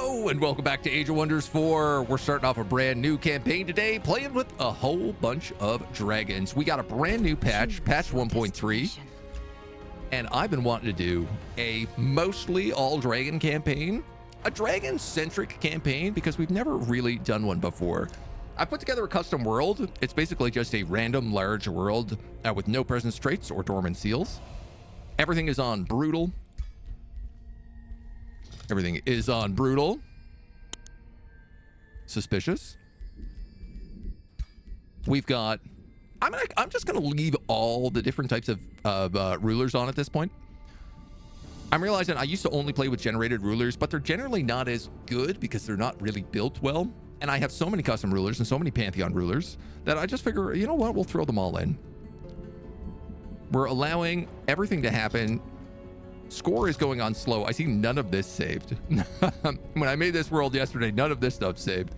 Hello and welcome back to Age of Wonders 4. We're starting off a brand new campaign today, playing with a whole bunch of dragons. We got a brand new patch 1.3, and I've been wanting to do a mostly all dragon campaign, a dragon centric campaign, because we've never really done one before. I put together a custom world. It's basically just a random large world with no presence traits or dormant seals. Everything is on brutal. Everything is on brutal. Suspicious. We've got, I'm just gonna leave all the different types of rulers on at this point. I'm realizing I used to only play with generated rulers, but they're generally not as good because they're not really built well. And I have so many custom rulers and so many Pantheon rulers that I just figure, you know what, we'll throw them all in. We're allowing everything to happen. Score is going on slow. I see none of this saved. When I made this world yesterday, none of this stuff saved.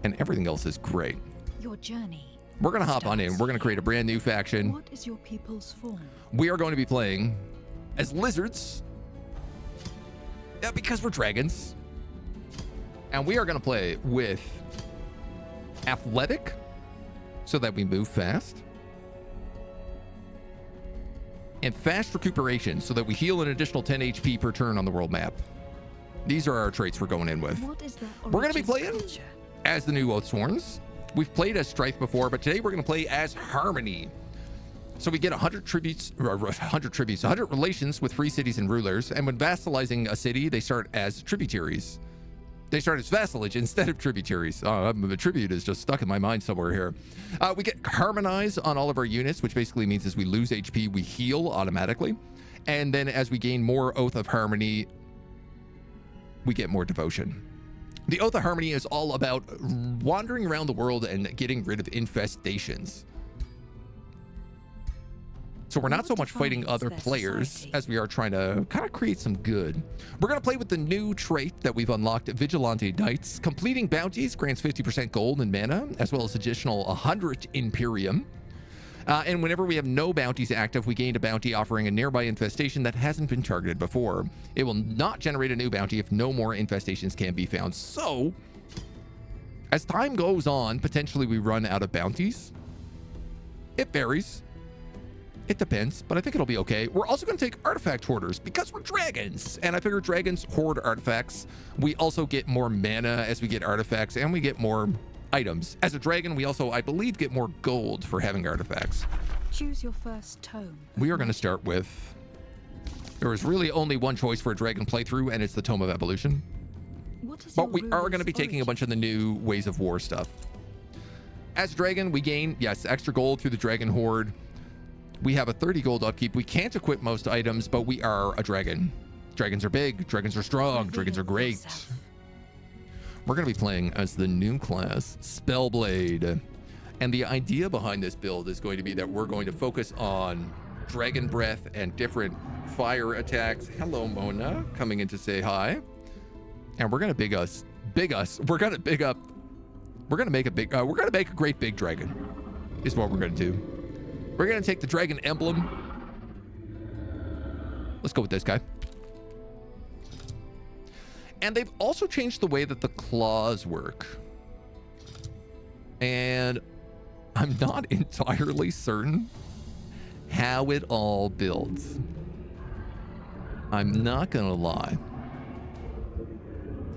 And everything else is great. Your journey. We're going to hop on in. We're going to create a brand new faction. What is your people's form? We are going to be playing as lizards. Yeah, because we're dragons. And we are going to play with athletic so that we move fast. And fast recuperation so that we heal an additional 10 HP per turn on the world map. These are our traits we're going in with. We're going to be playing as the new Oathsworns. We've played as Strife before, but today we're going to play as Harmony. So we get 100 relations with free cities and rulers. And when vassalizing a city, they start as tributaries. They start as vassalage instead of tributaries. The tribute is just stuck in my mind somewhere here. We get harmonize on all of our units, which basically means as we lose HP, we heal automatically. And then as we gain more Oath of Harmony, we get more devotion. The Oath of Harmony is all about wandering around the world and getting rid of infestations. So we're not so much fighting other players as we are trying to kind of create some good. We're going to play with the new trait that we've unlocked, Vigilante Knights. Completing bounties grants 50% gold and mana, as well as additional 100 Imperium. And whenever we have no bounties active, we gain a bounty offering a nearby infestation that hasn't been targeted before. It will not generate a new bounty if no more infestations can be found. So, as time goes on, potentially we run out of bounties. It varies. It depends, but I think it'll be okay. We're also going to take artifact hoarders because we're dragons. And I figure dragons hoard artifacts. We also get more mana as we get artifacts, and we get more items. As a dragon, we also, I believe, get more gold for having artifacts. Choose your first tome. We are going to start with... There is really only one choice for a dragon playthrough, and it's the Tome of Evolution. But we are going to be taking a bunch of the new Ways of War stuff. As a dragon, we gain, yes, extra gold through the Dragon Horde. We have a 30 gold upkeep. We can't equip most items, but we are a dragon. Dragons are big. Dragons are strong. Dragons are great. We're going to be playing as the new class, Spellblade. And the idea behind this build is going to be that we're going to focus on Dragon Breath and different fire attacks. Hello, Mona, coming in to say hi. And we're going to We're going to big up. We're going to make a big, we're going to make a great big dragon is what we're going to do. We're going to take the dragon emblem. Let's go with this guy. And they've also changed the way that the claws work. And I'm not entirely certain how it all builds. I'm not going to lie.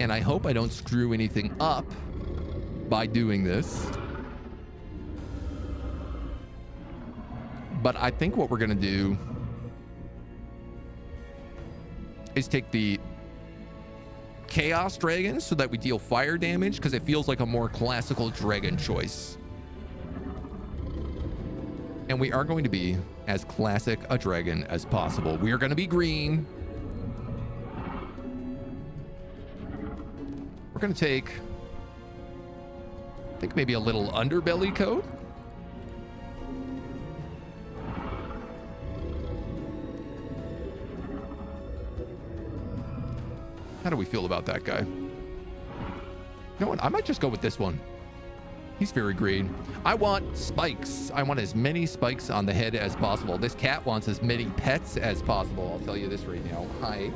And I hope I don't screw anything up by doing this. But I think what we're going to do is take the Chaos Dragons so that we deal fire damage, because it feels like a more classical dragon choice. And we are going to be as classic a dragon as possible. We are going to be green. We're going to take, I think, maybe a little underbelly coat. How do we feel about that guy? You know what? I might just go with this one. He's very green. I want spikes. I want as many spikes on the head as possible. This cat wants as many pets as possible. I'll tell you this right now. Hi.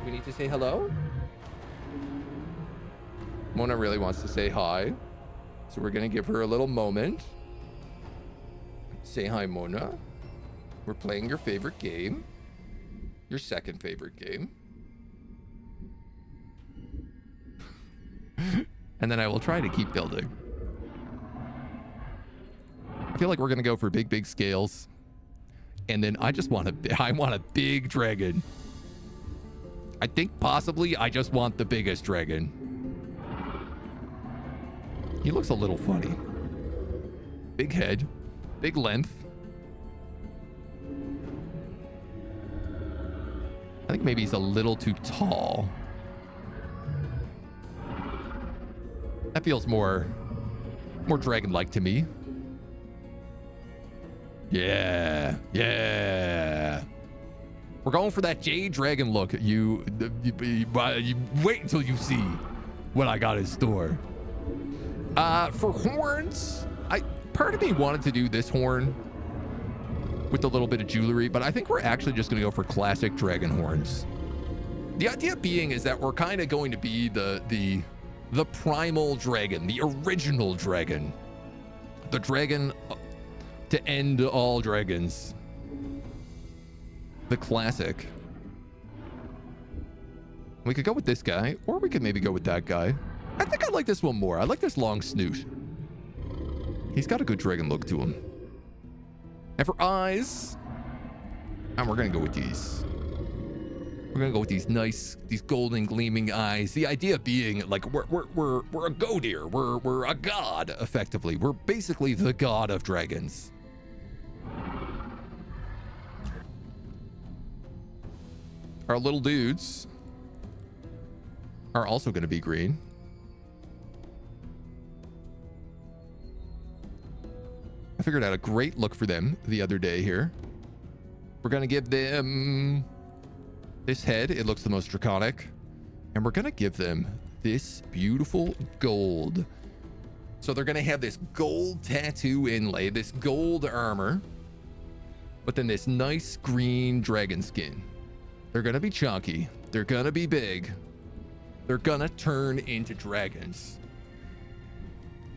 We need to say hello? Mona really wants to say hi. So we're going to give her a little moment. Say hi, Mona. We're playing your favorite game. Your second favorite game. And then I will try to keep building. I feel like we're going to go for big scales. And then I just want I want a big dragon. I think possibly I just want the biggest dragon. He looks a little funny. Big head, big length. I think maybe he's a little too tall. That feels more dragon-like to me. Yeah. We're going for that jade dragon look. You wait until you see what I got in store. For horns, part of me wanted to do this horn with a little bit of jewelry, but I think we're actually just gonna go for classic dragon horns. The idea being is that we're kind of going to be the primal dragon, the original dragon, the dragon to end all dragons, the classic. We could go with this guy, or we could maybe go with that guy. I think I like this one more. I like this long snoot. He's got a good dragon look to him. And for eyes, and we're gonna go with these. We're gonna go with these nice, these golden gleaming eyes. The idea being, like, we're a god here. We're a god, effectively. We're basically the god of dragons. Our little dudes are also gonna be green. I figured out a great look for them the other day here. We're gonna give them this head. It looks the most draconic. And we're gonna give them this beautiful gold. So they're gonna have this gold tattoo inlay, this gold armor, but then this nice green dragon skin. They're gonna be chunky. They're gonna be big. They're gonna turn into dragons.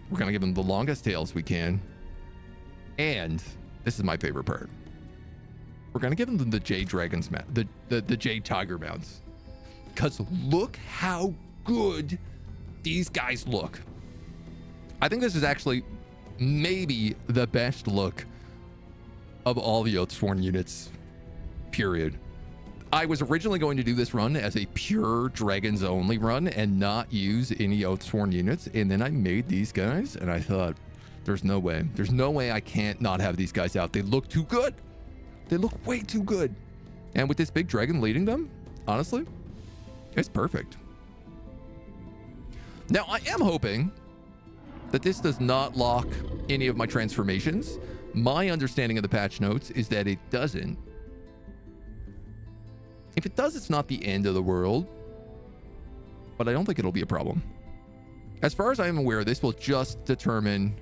We're gonna give them the longest tails we can. And this is my favorite part. We're gonna give them the Jade Dragons mount, the Jade Tiger mounts. Because look how good these guys look. I think this is actually maybe the best look of all the Oathsworn units, period. I was originally going to do this run as a pure Dragons only run and not use any Oathsworn units. And then I made these guys and I thought, there's no way. There's no way I can't not have these guys out. They look too good. They look way too good. And with this big dragon leading them, honestly, it's perfect. Now, I am hoping that this does not lock any of my transformations. My understanding of the patch notes is that it doesn't. If it does, it's not the end of the world, but I don't think it'll be a problem. As far as I am aware, this will just determine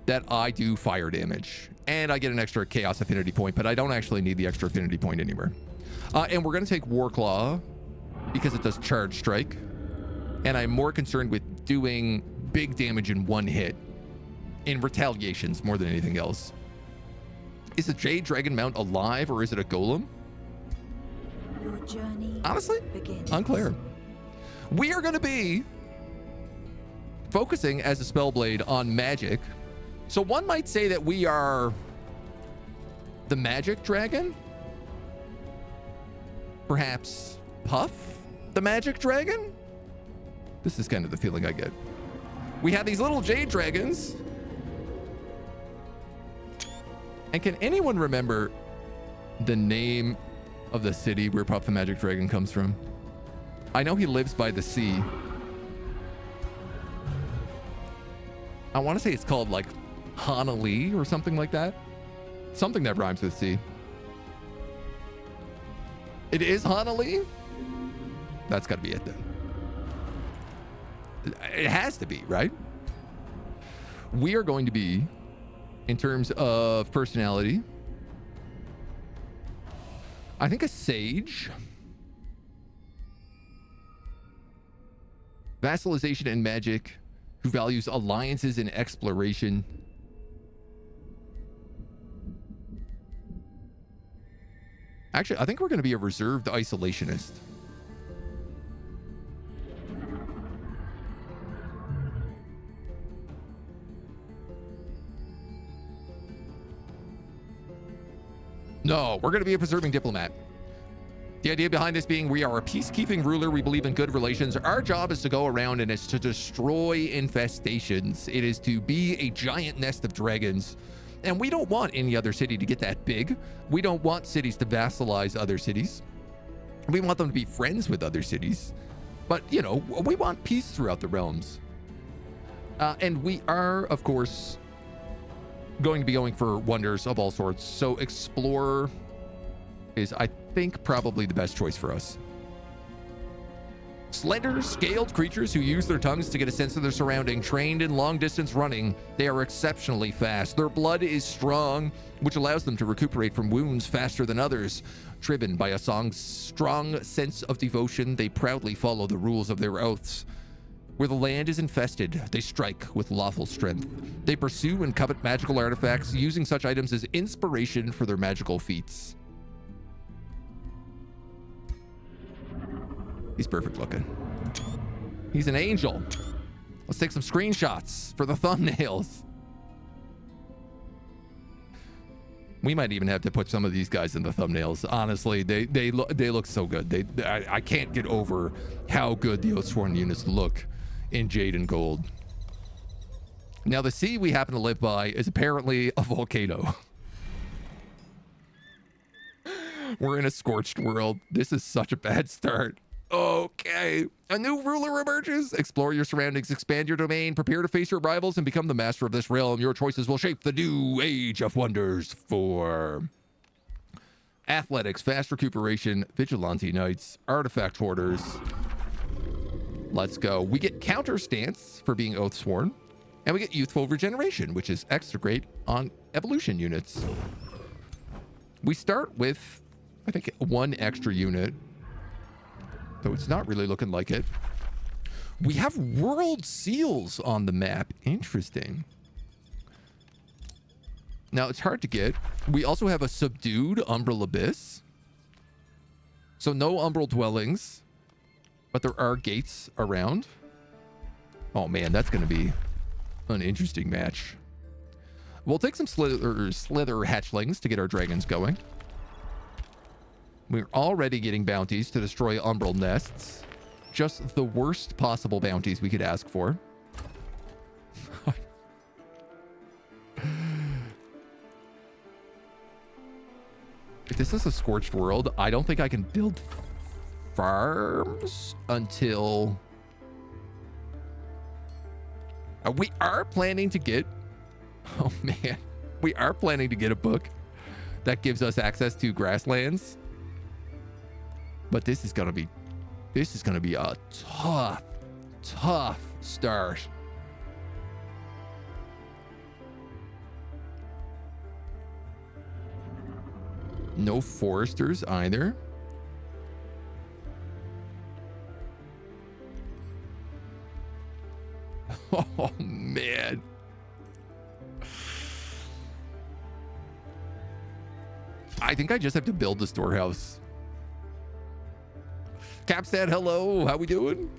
that I do fire damage and I get an extra chaos affinity point, but I don't actually need the extra affinity point anywhere. And we're going to take Warclaw because it does charge strike. And I'm more concerned with doing big damage in one hit in retaliations more than anything else. Is the Jade Dragon mount alive or is it a golem? Your journey honestly begins. Unclear. We are going to be focusing as a Spellblade on magic. So one might say that we are the magic dragon. Perhaps Puff, the magic dragon. This is kind of the feeling I get. We have these little jade dragons. And can anyone remember the name of the city where Puff the Magic Dragon comes from? I know he lives by the sea. I want to say it's called like Honolulu or something like that. Something that rhymes with sea. It is Honolulu? That's got to be it then. It has to be, right? We are going to be, in terms of personality, I think a sage. Vassalization and magic, who values alliances and exploration. Actually, I think we're going to be a reserved isolationist. No, we're going to be a preserving diplomat. The idea behind this being we are a peacekeeping ruler. We believe in good relations. Our job is to go around and it's to destroy infestations. It is to be a giant nest of dragons. And we don't want any other city to get that big. We don't want cities to vassalize other cities. We want them to be friends with other cities. But, you know, we want peace throughout the realms. And we are, of course, going to be going for wonders of all sorts. So Explorer is, I think, probably the best choice for us. Slender, scaled creatures who use their tongues to get a sense of their surrounding. Trained in long-distance running, they are exceptionally fast. Their blood is strong, which allows them to recuperate from wounds faster than others. Driven by a strong sense of devotion, they proudly follow the rules of their oaths. Where the land is infested, they strike with lawful strength. They pursue and covet magical artifacts, using such items as inspiration for their magical feats. He's perfect looking. He's an angel. Let's take some screenshots for the thumbnails. We might even have to put some of these guys in the thumbnails. Honestly, they look so good. I can't get over how good the Oathsworn units look in Jade and Gold. Now, the sea we happen to live by is apparently a volcano. We're in a scorched world. This is such a bad start. Okay. A new ruler emerges. Explore your surroundings, expand your domain, prepare to face your rivals, and become the master of this realm. Your choices will shape the new age of wonders for athletics, fast recuperation, vigilante knights, artifact hoarders. Let's go. We get counter stance for being Oathsworn, and we get youthful regeneration, which is extra great on evolution units. We start with, I think, one extra unit, though it's not really looking like it. We have world seals on the map. Interesting. Now, it's hard to get. We also have a subdued umbral abyss. So no umbral dwellings, but there are gates around. Oh man, that's going to be an interesting match. We'll take some slither hatchlings to get our dragons going. We're already getting bounties to destroy umbral nests. Just the worst possible bounties we could ask for. If this is a scorched world, I don't think I can build farms until... we are planning to get... Oh man. We are planning to get a book that gives us access to grasslands. But this is gonna be a tough start. No foresters either. Oh man. I think I just have to build the storehouse. Capstad, hello. How we doing?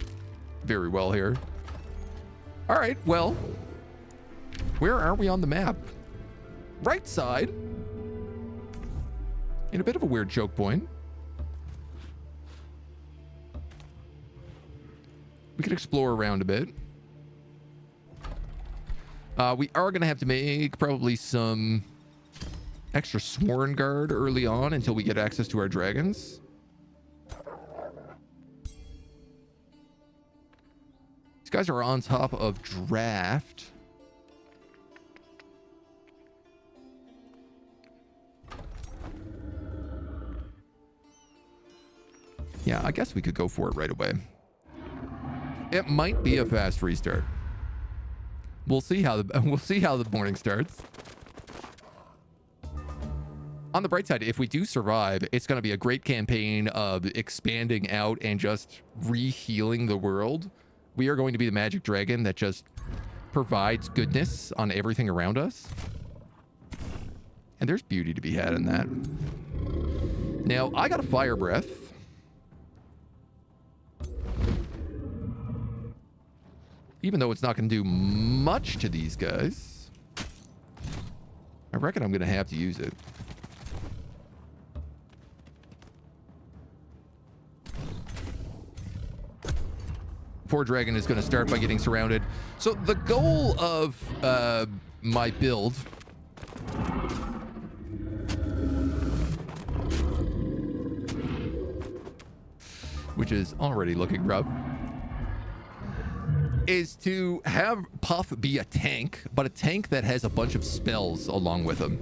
Very well here. All right, well, where are we on the map? Right side. In a bit of a weird choke point. We could explore around a bit. We are going to have to make probably some extra sworn guard early on until we get access to our dragons. These guys are on top of draft. Yeah, I guess we could go for it right away. It might be a fast restart. We'll see how the morning starts. On the bright side, if we do survive, it's going to be a great campaign of expanding out and just re-healing the world We are going to be the magic dragon that just provides goodness on everything around us. And there's beauty to be had in that. Now, I got a fire breath. Even though it's not going to do much to these guys, I reckon I'm going to have to use it. Poor dragon is going to start by getting surrounded. So the goal of my build which is already looking rough, is to have Puff be a tank, but a tank that has a bunch of spells along with him.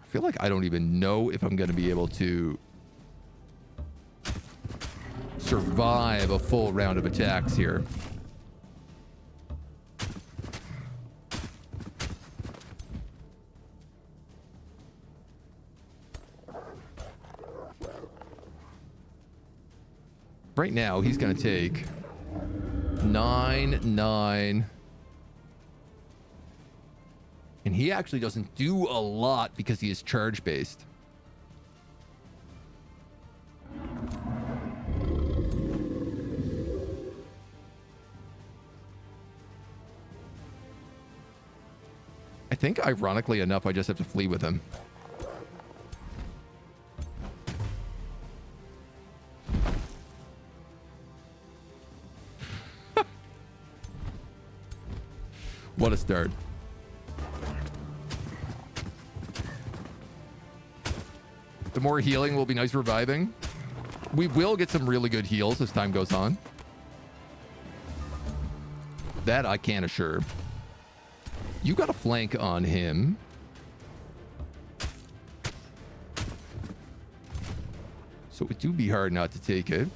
I feel like I don't even know if I'm going to be able to survive a full round of attacks here. Right now, he's going to take 9, 9. And he actually doesn't do a lot because he is charge-based. I think, ironically enough, I just have to flee with him. What a start. The more healing will be nice reviving. We will get some really good heals as time goes on. That I can assure. You got a flank on him. So it do be hard not to take it.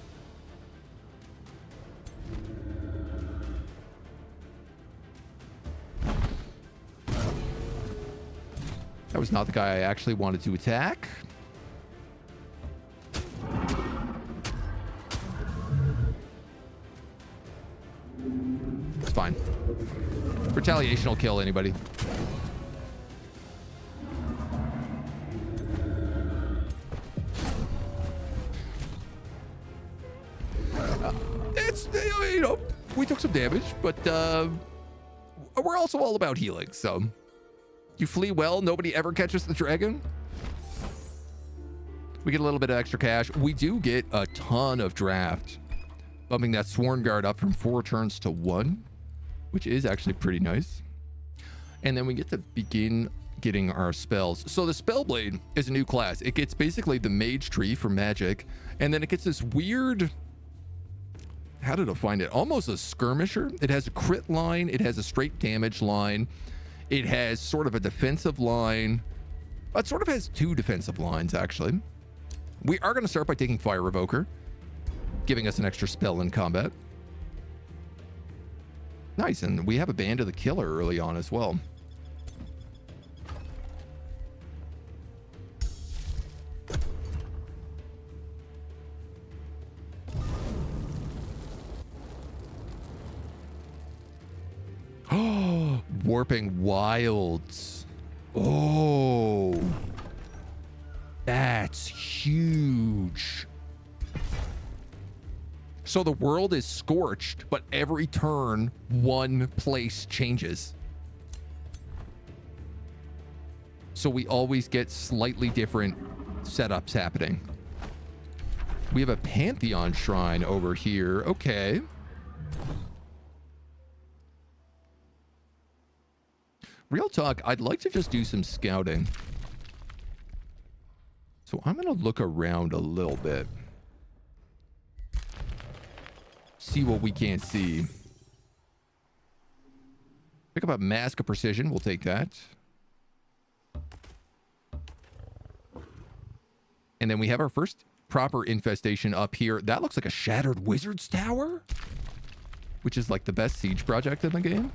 That was not the guy I actually wanted to attack. It's fine. Retaliation will kill anybody. It's, you know, we took some damage, but we're also all about healing, so... You flee well, nobody ever catches the dragon. We get a little bit of extra cash. We do get a ton of draft, bumping that Sworn Guard up from 4 turns to 1, which is actually pretty nice. And then we get to begin getting our spells. So the Spellblade is a new class. It gets basically the mage tree for magic, and then it gets this weird... How did I find it? Almost a skirmisher. It has a crit line. It has a straight damage line. It has sort of a defensive line. It sort of has 2 defensive lines, actually. We are going to start by taking Fire Revoker, giving us an extra spell in combat. Nice, and we have a Band of the Killer early on as well. Oh, Warping Wilds. Oh, that's huge. So the world is scorched, but every turn, one place changes. So we always get slightly different setups happening. We have a Pantheon Shrine over here. Okay. Real talk, I'd like to just do some scouting. So I'm going to look around a little bit. See what we can't see. Pick up a Mask of Precision. We'll take that. And then we have our first proper infestation up here. That looks like a Shattered Wizard's Tower, which is like the best siege project in the game.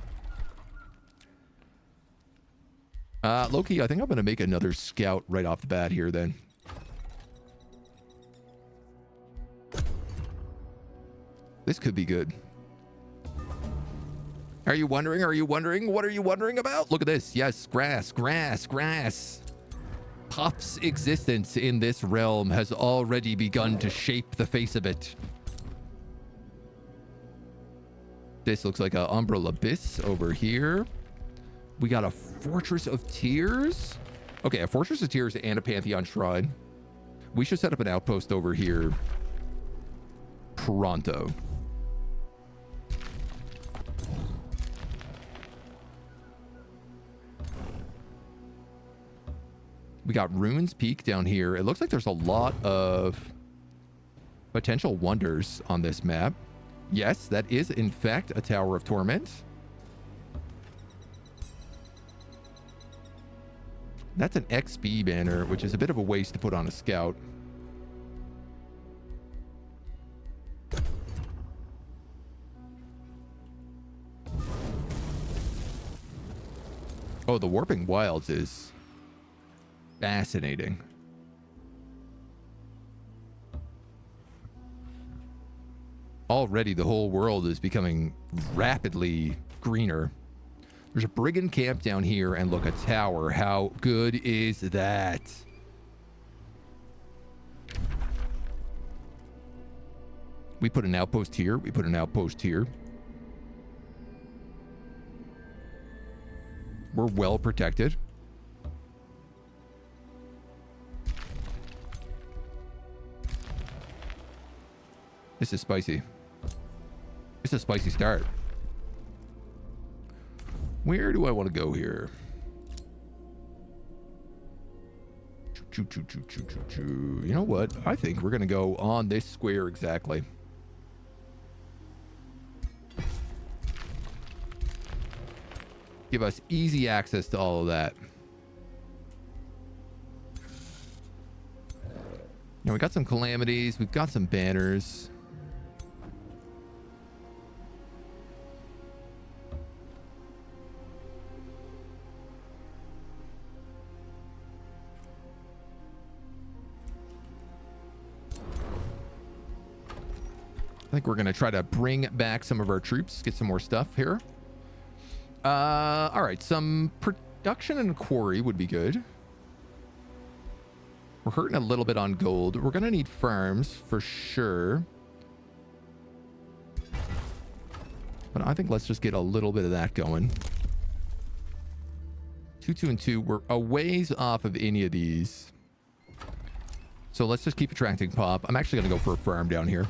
Loki, I think I'm going to make another scout right off the bat here then. This could be good. Are you wondering? Are you wondering? What are you wondering about? Look at this. Yes, grass, grass, grass. Puff's existence in this realm has already begun to shape the face of it. This looks like an Umbral Abyss over here. We got a Fortress of Tears. Okay, a Fortress of Tears and a Pantheon Shrine. We should set up an outpost over here pronto. We got Runes Peak down here. It looks like there's a lot of potential wonders on this map. Yes, that is in fact a Tower of Torment. That's an XP banner, which is a bit of a waste to put on a scout. Oh, the Warping Wilds is fascinating. Already the whole world is becoming rapidly greener. There's a brigand camp down here, and look, a tower. How good is that? We put an outpost here. We put an outpost here. We're well protected. This is spicy. It's a spicy start. Where do I want to go here? You know what? I think we're going to go on this square exactly. Give us easy access to all of that. Now we got some calamities. We've got some banners. I think we're going to try to bring back some of our troops, get some more stuff here. All right, some production and quarry would be good. We're hurting a little bit on gold. We're going to need farms for sure. But I think let's just get a little bit of that going. 2, 2, and 2. We're a ways off of any of these. So let's just keep attracting pop. I'm actually going to go for a farm down here.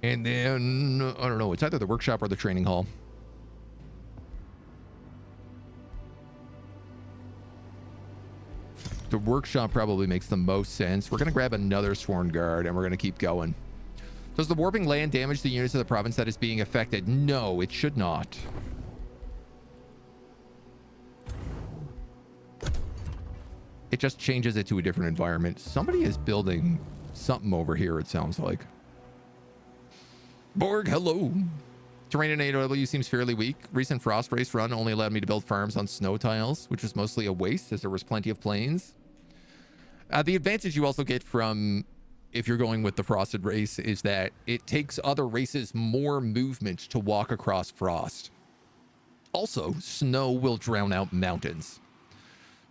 And then, I don't know, it's either the workshop or the training hall. The workshop probably makes the most sense. We're going to grab another Sworn Guard and we're going to keep going. Does the warping land damage the units of the province that is being affected? No, it should not. It just changes it to a different environment. Somebody is building something over here, it sounds like. Borg, hello. Terrain in AW seems fairly weak. Recent frost race run only allowed me to build farms on snow tiles, which was mostly a waste as there was plenty of plains. The advantage you also get from if you're going with the frosted race is that it takes other races more movement to walk across frost. Also, snow will drown out mountains.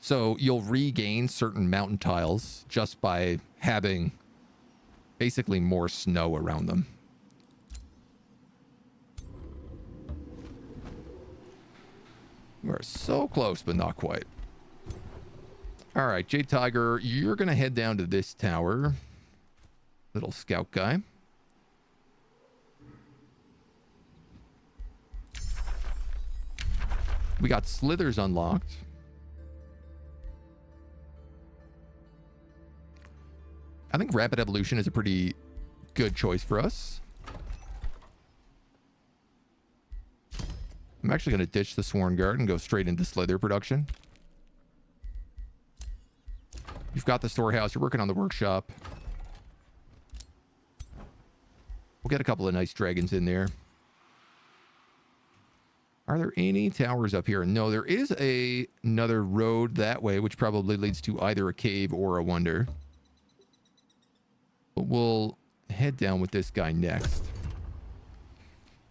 So you'll regain certain mountain tiles just by having basically more snow around them. We're so close, but not quite. All right, Jade Tiger, you're going to head down to this tower. Little scout guy. We got Slithers unlocked. I think Rapid Evolution is a pretty good choice for us. I'm actually going to ditch the Sworn Guard and go straight into Slither production. You've got the storehouse. You're working on the workshop. We'll get a couple of nice dragons in there. Are there any towers up here? No, there is another road that way, which probably leads to either a cave or a wonder. But we'll head down with this guy next.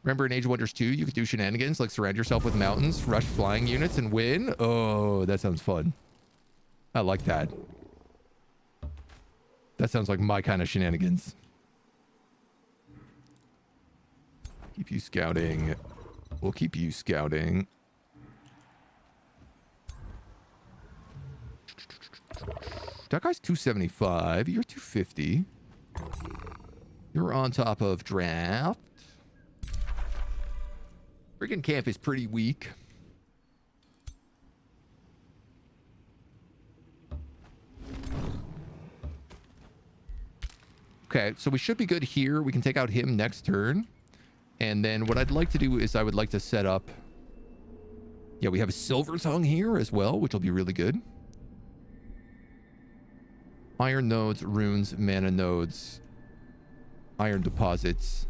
Remember in Age of Wonders 2, you could do shenanigans like surround yourself with mountains, rush flying units, and win? Oh, that sounds fun. I like that. That sounds like my kind of shenanigans. Keep you scouting. We'll keep you scouting. That guy's 275. You're 250. You're on top of draft. Friggin' camp is pretty weak. Okay, so we should be good here. We can take out him next turn. And then what I'd like to do is I would like to set up... Yeah, we have a silver tongue here as well, which will be really good. Iron nodes, runes, mana nodes, iron deposits.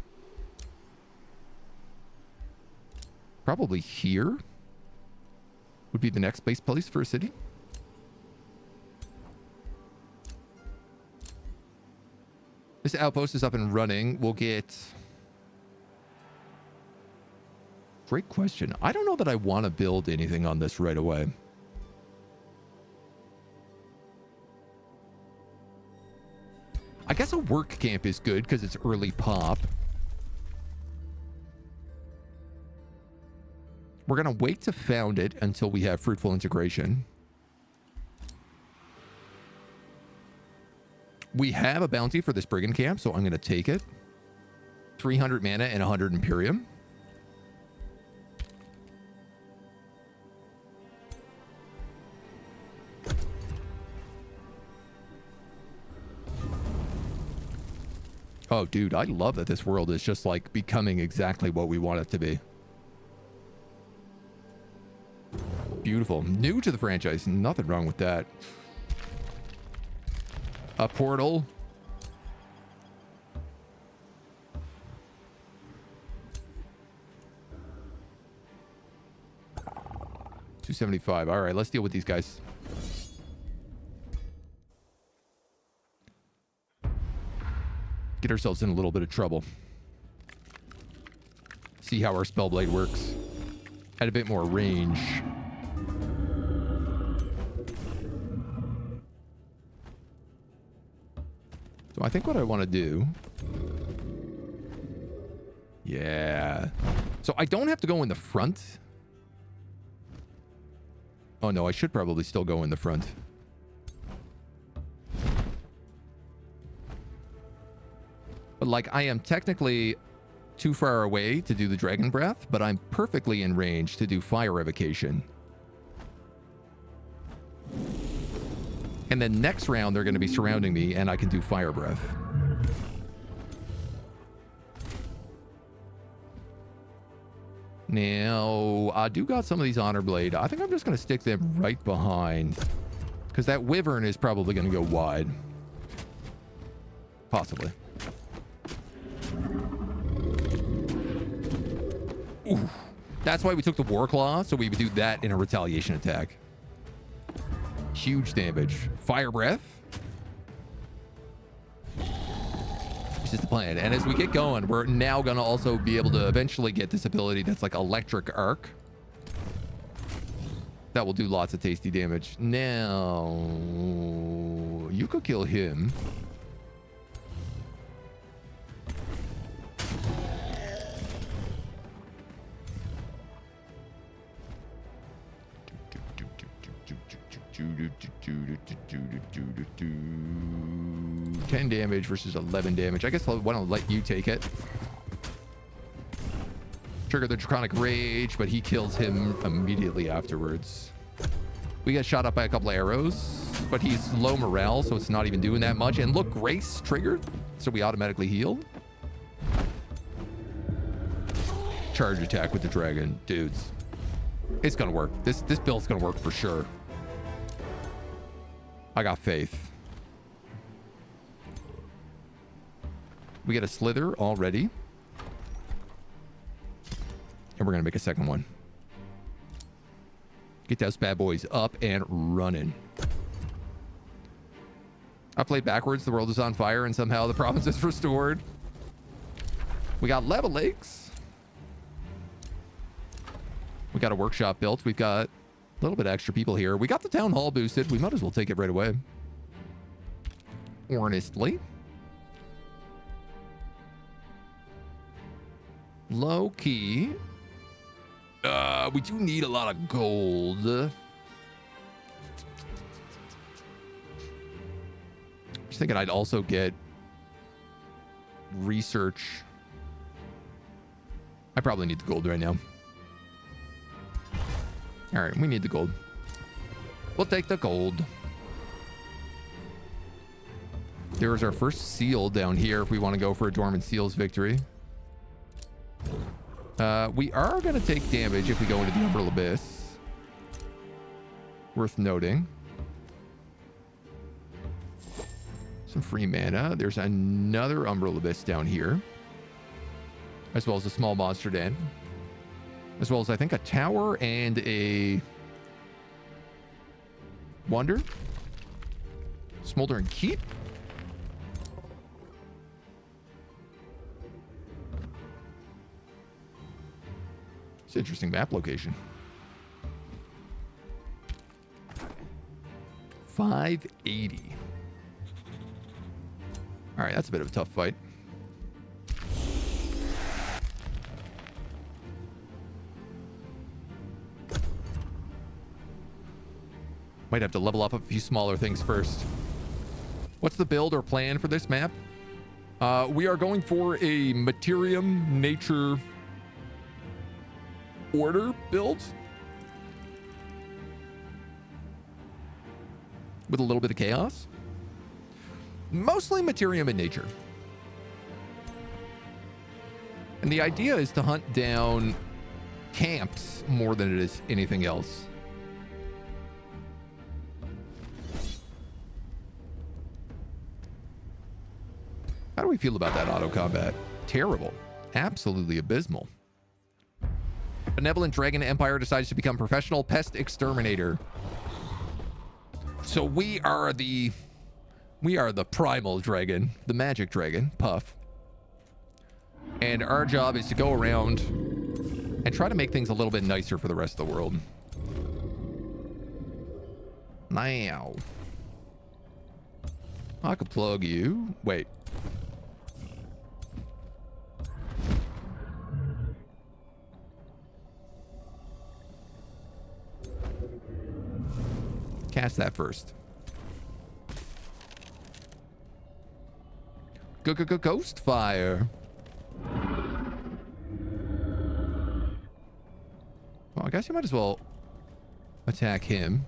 Probably here would be the next base place for a city. This outpost is up and running. We'll get... Great question. I don't know that I want to build anything on this right away. I guess a work camp is good because it's early pop. We're going to wait to found it until we have fruitful integration. We have a bounty for this brigand camp, so I'm going to take it. 300 mana and 100 Imperium. Oh, dude, I love that this world is just like becoming exactly what we want it to be. Beautiful. New to the franchise. Nothing wrong with that. A portal. $275. All right, let's deal with these guys. Get ourselves in a little bit of trouble. See how our Spellblade works. Had a bit more range. So I think what I want to do... Yeah. So I don't have to go in the front. Oh no, I should probably still go in the front. But like, I am technically too far away to do the Dragon Breath, but I'm perfectly in range to do Fire Evocation. And then next round, they're going to be surrounding me, and I can do Fire Breath. Now, I do got some of these Honor Blade. I think I'm just going to stick them right behind, because that Wyvern is probably going to go wide. Possibly. Ooh, that's why we took the War Claw, so we would do that in a retaliation attack. Huge damage. Fire Breath. This is the plan. And as we get going, we're now going to also be able to eventually get this ability that's like Electric Arc. That will do lots of tasty damage. Now, you could kill him. $10 damage versus 11 damage. I guess I want to let you take it. Trigger the Draconic Rage, but he kills him immediately afterwards. We get shot up by a couple of arrows, but he's low morale, so it's not even doing that much. And look, Grace triggered, so we automatically heal. Charge attack with the dragon. Dudes, it's gonna work. This build's gonna work for sure. I got faith. We get a Slither already. And we're going to make a second one. Get those bad boys up and running. I played backwards. The world is on fire and somehow the province is restored. We got level lakes. We got a workshop built. We've got a little bit of extra people here. We got the town hall boosted. We might as well take it right away. Honestly. Low key. We do need a lot of gold. Just thinking I'd also get research. I probably need the gold right now. All right, we need the gold. We'll take the gold. There's our first seal down here if we want to go for a Dormant Seals victory. We are going to take damage if we go into the Umbral Abyss. Worth noting. Some free mana. There's another Umbral Abyss down here. As well as a small monster den. As well as, I think, a tower and a wonder. Smoldering Keep. It's an interesting map location. 580. All right, that's a bit of a tough fight. Might have to level up a few smaller things first. What's the build or plan for this map? We are going for a Materium Nature Order build with a little bit of chaos. Mostly Materium in nature. And the idea is to hunt down camps more than it is anything else. How do we feel about that auto combat? Terrible. Absolutely abysmal. Benevolent Dragon Empire decides to become professional pest exterminator. So we are the primal dragon, the magic dragon, Puff. And our job is to go around and try to make things a little bit nicer for the rest of the world. Now. I could plug you. Wait. Cast that first. Ghost fire. Well, I guess you might as well attack him.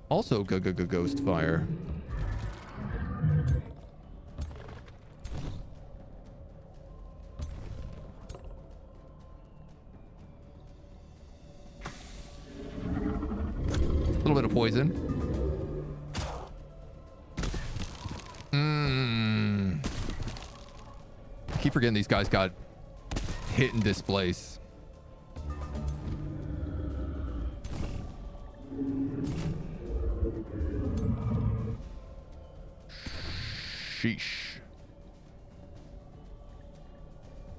Also, ghost fire. A little bit of poison. I keep forgetting these guys got hit and displace. Sheesh.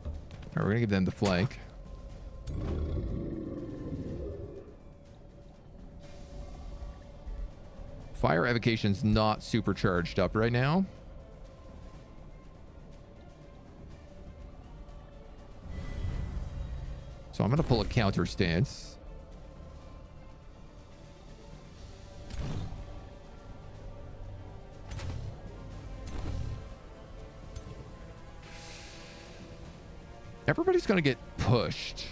All right, we're gonna give them the flank. Fire evocation's not super charged up right now. So I'm going to pull a counter stance. Everybody's going to get pushed.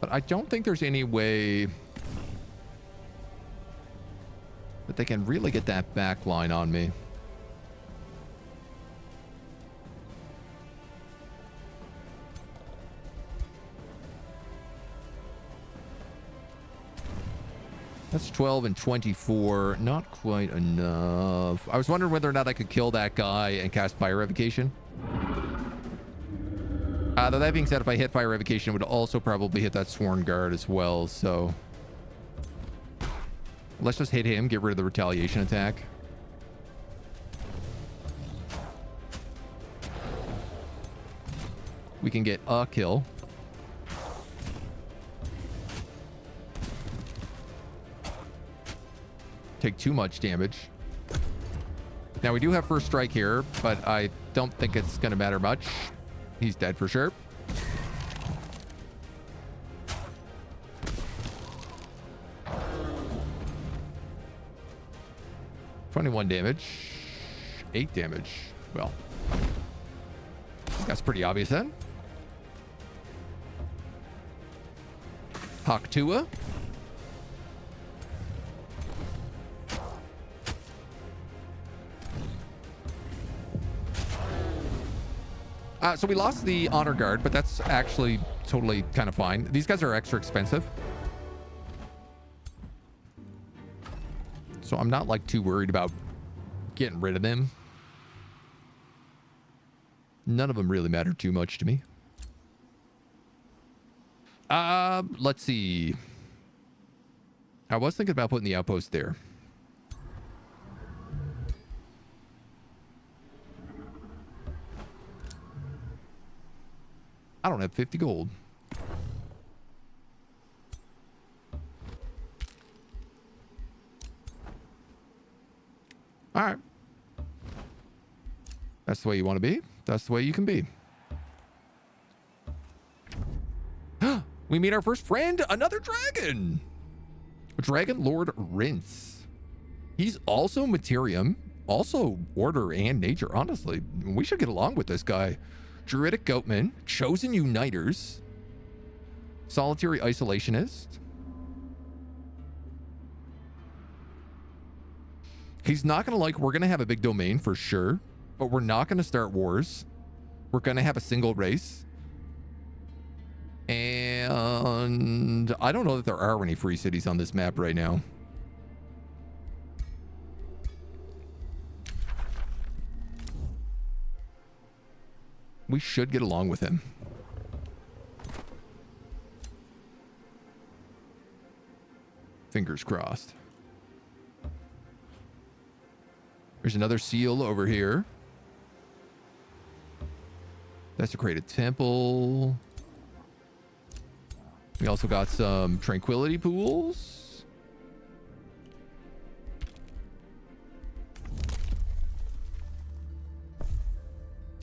But I don't think there's any way that they can really get that back line on me. That's 12 and 24. Not quite enough. I was wondering whether or not I could kill that guy and cast fire evocation. Though that being said, if I hit fire revocation, it would also probably hit that sworn guard as well. So let's just hit him, get rid of the retaliation attack. We can get a kill. Take too much damage. Now we do have first strike here, but I don't think it's going to matter much. He's dead for sure. $21 damage. 8 damage. Well, that's pretty obvious then. Haktua. So we lost the honor guard, but that's actually totally kind of fine. These guys are extra expensive. So I'm not like too worried about getting rid of them. None of them really matter too much to me. Let's see. I was thinking about putting the outpost there. I don't have 50 gold. All right. That's the way you want to be. That's the way you can be. We meet our first friend, another dragon. Dragon Lord Rince. He's also Materium, also Order and Nature. Honestly, we should get along with this guy. Druidic Goatman, Chosen Uniters, Solitary Isolationist. He's not going to like, we're going to have a big domain for sure, but we're not going to start wars. We're going to have a single race. And I don't know that there are any free cities on this map right now. We should get along with him. Fingers crossed. There's another seal over here. Desecrated temple. We also got some tranquility pools.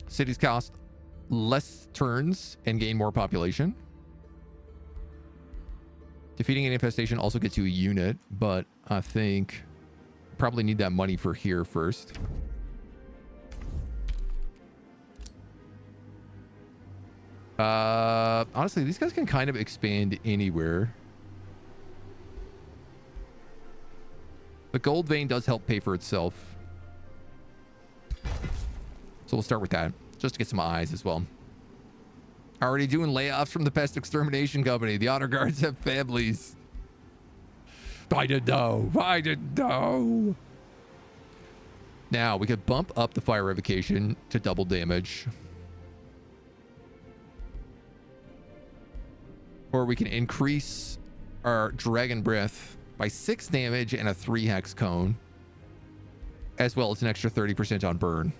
Cities cost less turns and gain more population. Defeating an infestation also gets you a unit, but I think probably need that money for here first. Honestly, these guys can kind of expand anywhere. The gold vein does help pay for itself. So we'll start with that, just to get some eyes as well. Already doing layoffs from the Pest Extermination Company. The honor guards have families. I didn't know. I didn't know. Now, we could bump up the fire revocation to double damage. Or we can increase our Dragon Breath by 6 damage and a 3 hex cone, as well as an extra 30% on burn.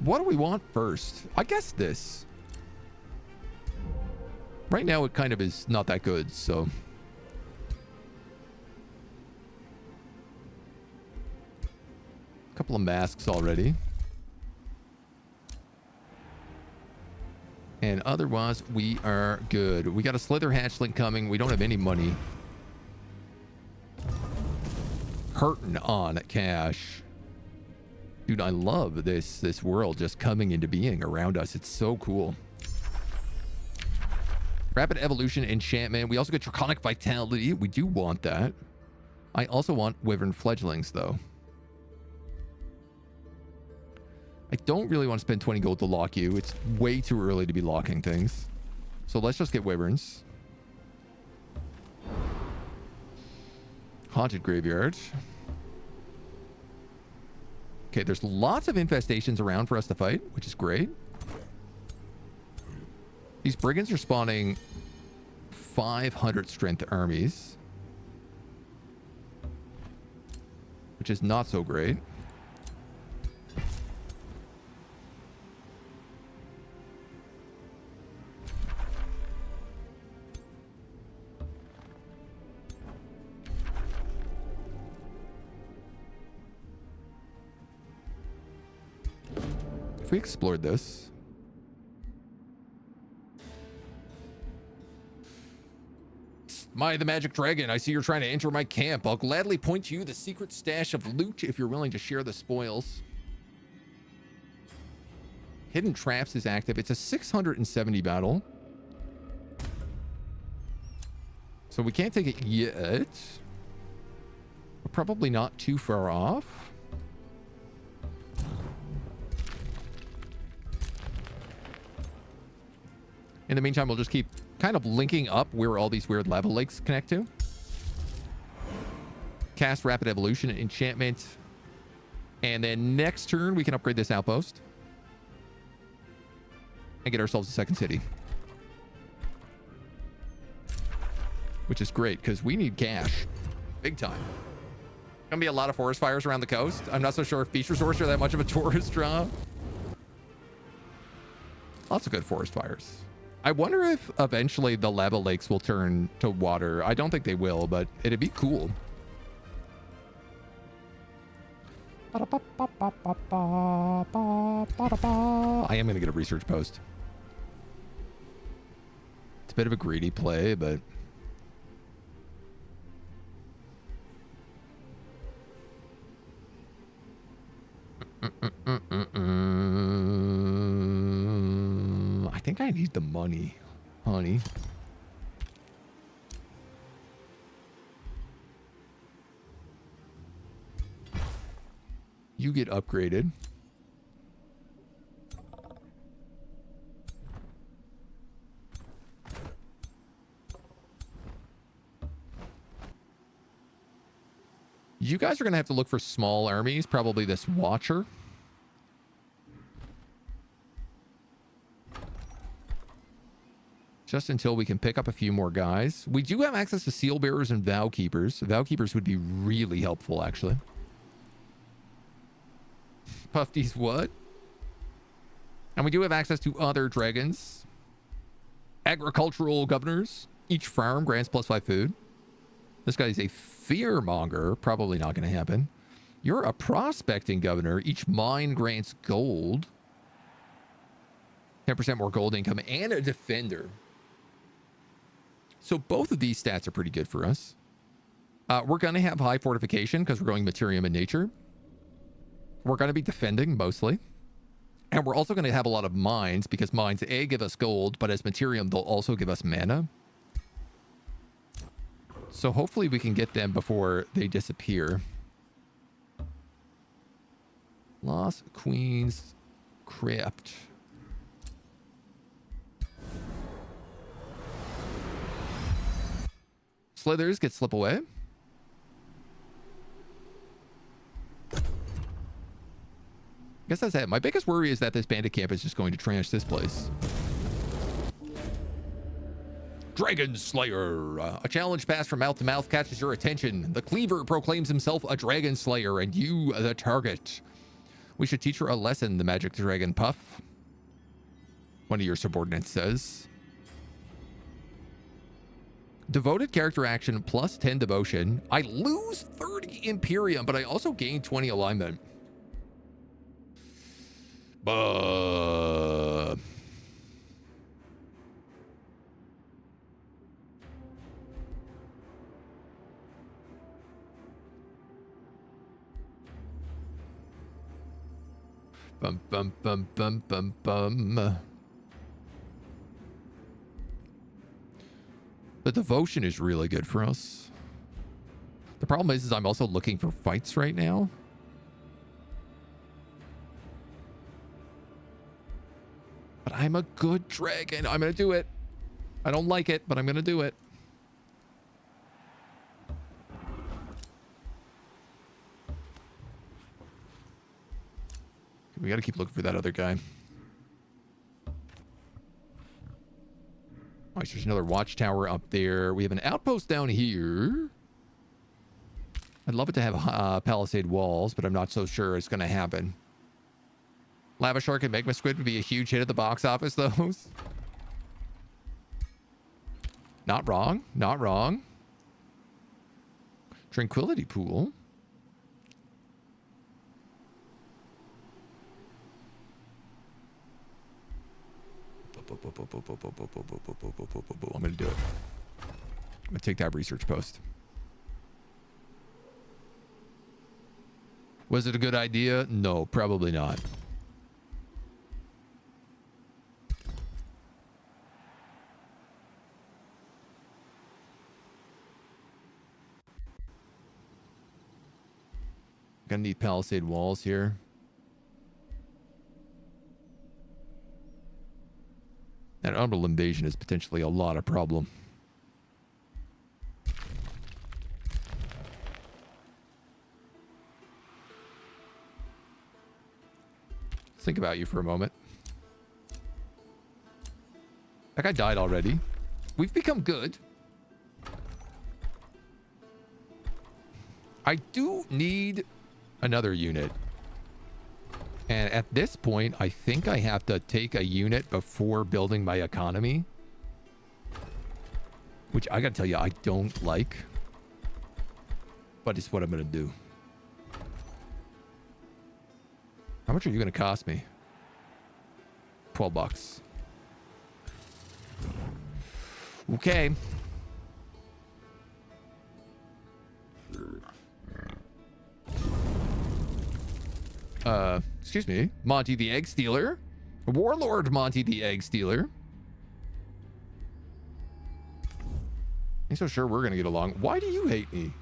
What do we want first? I guess this. Right now it kind of is not that good, so. A couple of masks already. And otherwise, we are good. We got a Slither Hatchling coming. We don't have any money. Hurting on cash. Dude, I love this world just coming into being around us. It's so cool. Rapid Evolution Enchantment. We also get Draconic Vitality. We do want that. I also want Wyvern Fledglings, though. I don't really want to spend 20 gold to lock you. It's way too early to be locking things. So let's just get wyverns. Haunted graveyard. Okay, there's lots of infestations around for us to fight, which is great. These brigands are spawning 500 strength armies, which is not so great. If we explored this, My the Magic Dragon, I see you're trying to enter my camp. I'll gladly point you the secret stash of loot if you're willing to share the spoils. Hidden Traps is active. It's a 670 battle. So we can't take it yet. We're probably not too far off. In the meantime, we'll just keep kind of linking up where all these weird lava lakes connect to. Cast Rapid Evolution enchantment. And then next turn, we can upgrade this outpost. And get ourselves a second city. Which is great, because we need cash. Big time. Gonna be a lot of forest fires around the coast. I'm not so sure if beach resorts are that much of a tourist draw. Lots of good forest fires. I wonder if eventually the lava lakes will turn to water. I don't think they will, but it'd be cool. I am going to get a research post. It's a bit of a greedy play, but... I think I need the money, honey. You get upgraded. You guys are going to have to look for small armies, probably this Watcher. Just until we can pick up a few more guys. We do have access to Seal Bearers and Vow Keepers. Vow Keepers would be really helpful, actually. Pufty's what? And we do have access to other dragons. Agricultural governors. Each farm grants +5 food. This guy's a fearmonger. Probably not going to happen. You're a prospecting governor. Each mine grants gold. 10% more gold income. And a defender. So both of these stats are pretty good for us. We're going to have high fortification because we're going Materium in nature. We're going to be defending mostly. And we're also going to have a lot of mines because mines, A, give us gold, but as Materium, they'll also give us mana. So hopefully we can get them before they disappear. Lost Queen's Crypt. Slithers get slip away. I guess that's it. My biggest worry is that this bandit camp is just going to trash this place. Dragon Slayer. A challenge passed from mouth to mouth catches your attention. The Cleaver proclaims himself a Dragon Slayer and you the target. We should teach her a lesson, the Magic Dragon Puff. One of your subordinates says. Devoted character action plus 10 devotion. I lose 30 Imperium, but I also gain 20 alignment. Bum, bum, bum, bum, bum, bum. The devotion is really good for us. The problem is I'm also looking for fights right now. But I'm a good dragon. I'm going to do it. I don't like it, but I'm going to do it. We got to keep looking for that other guy. Oh, there's another watchtower up there. We have an outpost down here. I'd love it to have palisade walls, but I'm not so sure it's going to happen. Lava Shark and Magma Squid would be a huge hit at the box office, though. Not wrong. Not wrong. Tranquility Pool. I'm going to do it. I'm going to take that research post. Was it a good idea? No, probably not. Gonna need palisade walls here. That honorable invasion is potentially a lot of problem. Think about you for a moment. That guy died already. We've become good. I do need another unit. And at this point, I think I have to take a unit before building my economy. Which I gotta tell you, I don't like. But it's what I'm gonna do. How much are you gonna cost me? $12. Okay. Excuse me. Monty the Egg Stealer. Warlord Monty the Egg Stealer. I'm so sure we're gonna get along. Why do you hate me?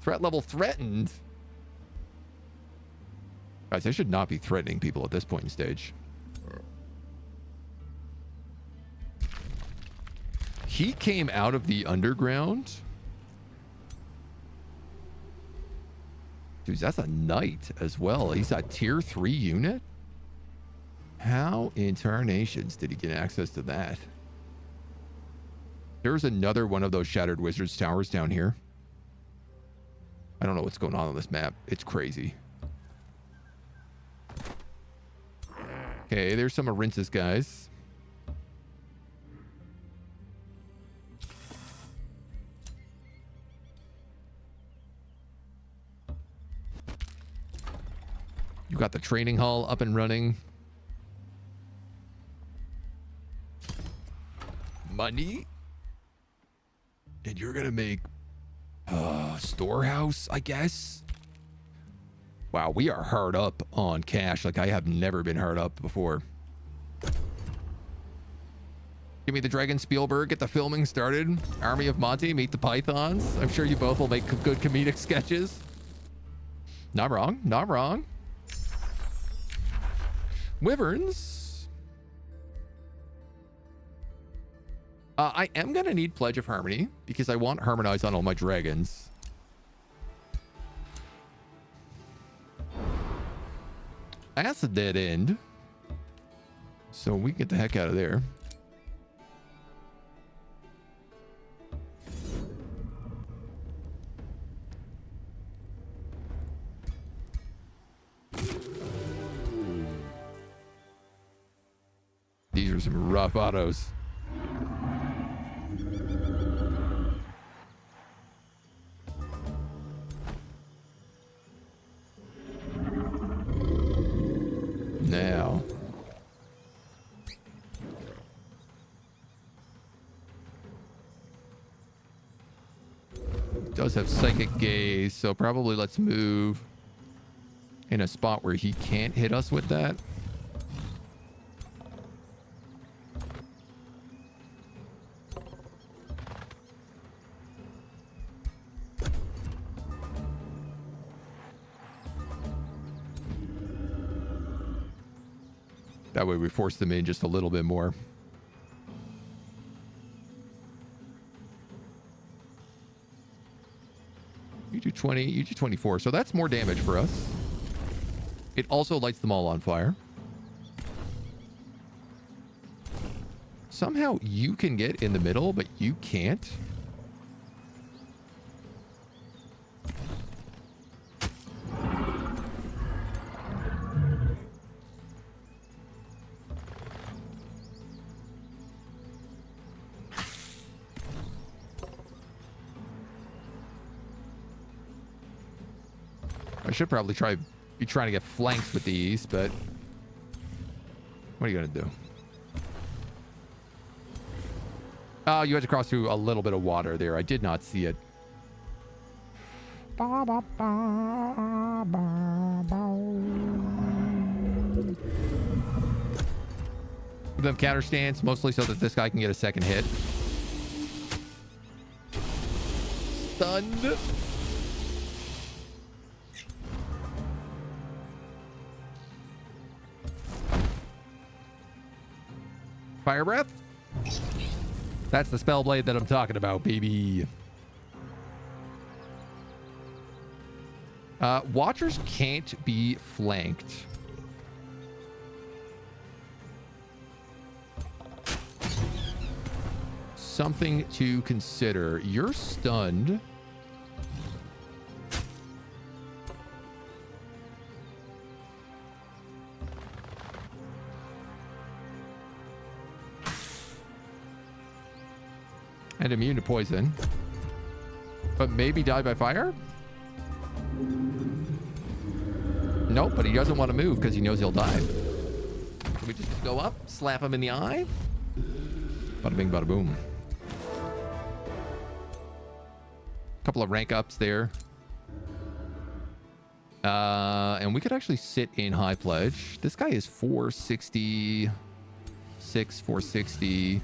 Threat level threatened. Guys, I should not be threatening people at this point in stage. He came out of the underground. Dude, that's a knight as well. He's a tier 3 unit. How in tarnations did he get access to that? There's another one of those Shattered Wizards towers down here. I don't know what's going on this map. It's crazy. Okay, there's some Arinces guys. You got the training hall up and running. Money. And you're gonna make storehouse, I guess. Wow, we are hard up on cash like I have never been hard up before. Give me the Dragon Spielberg, get the filming started. Army of Monty, meet the Pythons. I'm sure you both will make good comedic sketches. Not wrong, not wrong. Wyverns. I am going to need Pledge of Harmony because I want Harmonize on all my dragons. That's a dead end. So we get the heck out of there. These are some rough autos. Now. Does have Psychic Gaze, so probably let's move in a spot where he can't hit us with that. That way we force them in just a little bit more. You do 20, you do 24. So that's more damage for us. It also lights them all on fire. Somehow you can get in the middle, but you can't. I should probably be trying to get flanked with these, but what are you going to do? Oh, you had to cross through a little bit of water there. I did not see it. Give them counter stance, mostly so that this guy can get a second hit. Stunned. Fire breath. That's the spell blade that I'm talking about, baby. Watchers can't be flanked. Something to consider. You're stunned. And immune to poison. But maybe die by fire? Nope, but he doesn't want to move because he knows he'll die. So we just go up, slap him in the eye. Bada bing, bada boom. Couple of rank ups there. And we could actually sit in high pledge. This guy is 466, 460.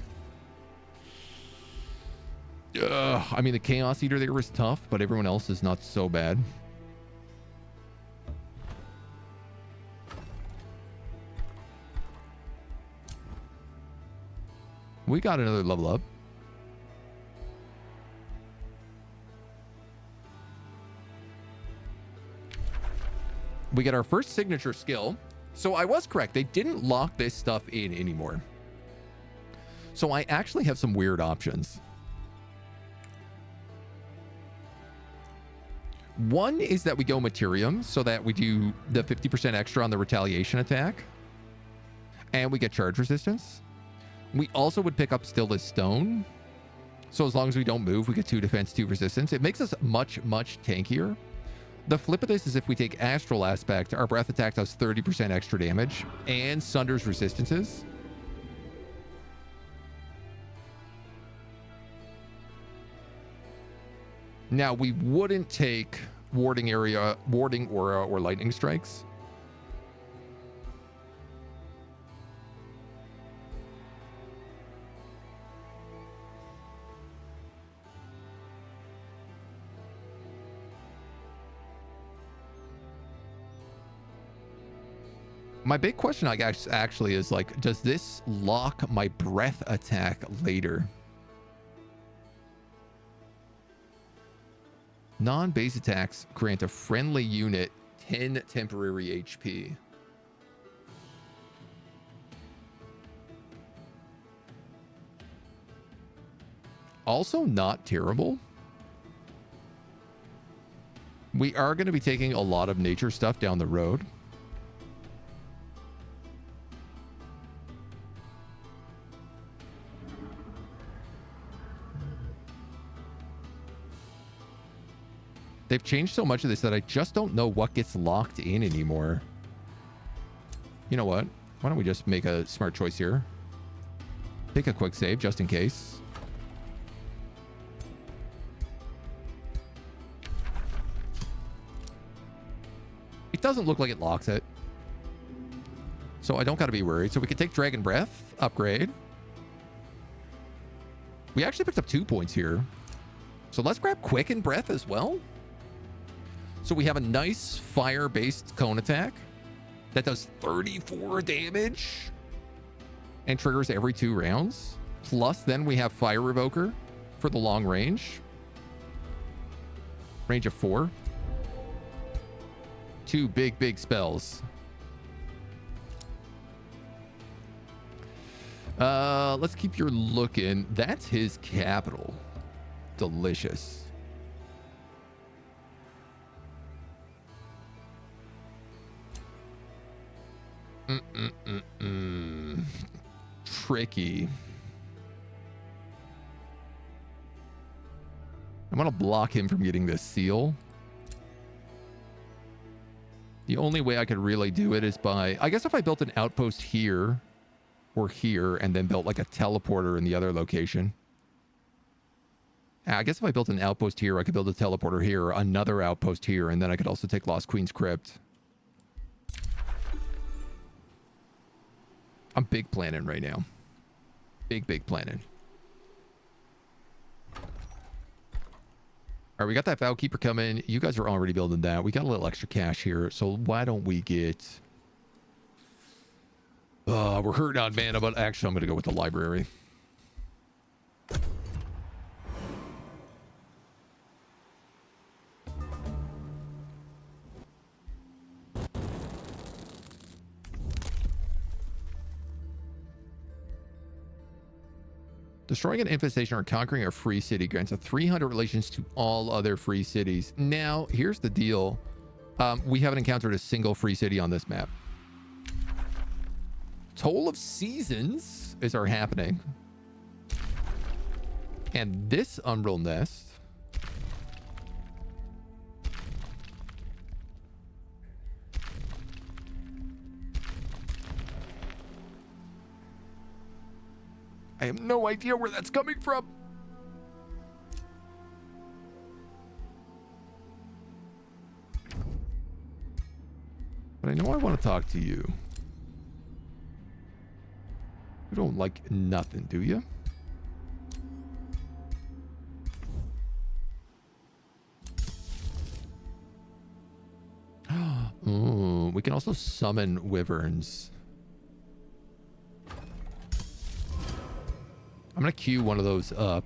I mean, the Chaos Eater there was tough, but everyone else is not so bad. We got another level up. We get our first signature skill. So I was correct. They didn't lock this stuff in anymore. So I actually have some weird options. One is that we go Materium so that we do the 50% extra on the retaliation attack. And we get charge resistance. We also would pick up Still as Stone. So as long as we don't move, we get 2 defense, 2 resistance. It makes us much, much tankier. The flip of this is if we take Astral Aspect, our breath attack does 30% extra damage and sunders resistances. Now, we wouldn't take warding area, warding aura, or lightning strikes. My big question, I guess, actually is like, does this lock my breath attack later? Non-base attacks grant a friendly unit 10 temporary HP. Also not terrible. We are going to be taking a lot of nature stuff down the road. They've changed so much of this that I just don't know what gets locked in anymore. You know what? Why don't we just make a smart choice here? Take a quick save just in case. It doesn't look like it locks it. So I don't got to be worried. So we can take Dragon Breath, upgrade. We actually picked up 2 points here. So let's grab Quicken Breath as well. So we have a nice fire-based cone attack that does 34 damage. and triggers every 2 rounds. Plus, then we have Fire Revoker for the long range. Range of 4. 2 big spells. Let's keep your looking. That's his capital. Delicious. Tricky. I'm gonna block him from getting this seal. The only way I could really do it is by, I guess if I built an outpost here or here and then built like a teleporter in the other location. I guess if I built an outpost here, I could build a teleporter here, another outpost here, and then I could also take Lost Queen's Crypt. I'm big planning right now. Big planning. All right, we got that Vowkeeper coming. You guys are already building that. We got a little extra cash here, so why don't we get... we're hurting on mana, but actually I'm going to go with the library. Destroying an infestation or conquering a free city grants a 300 relations to all other free cities. Now, here's the deal. We haven't encountered a single free city on this map. Toll of Seasons is our happening. And this Umbral Nest. I have no idea where that's coming from. But I know I want to talk to you. You don't like nothing, do you? Ooh, we can also summon wyverns. I'm going to queue one of those up.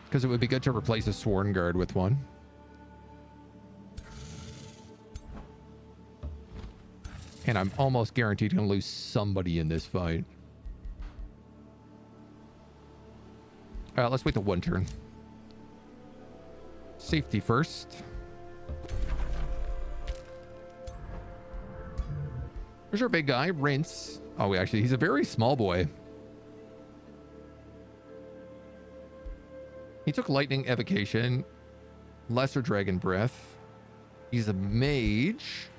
Because it would be good to replace a Sworn Guard with one. And I'm almost guaranteed going to lose somebody in this fight. Let's wait the 1 turn. Safety first. There's our big guy, Rinse. Oh, actually, he's a very small boy. He took Lightning Evocation, Lesser Dragon Breath. He's a mage.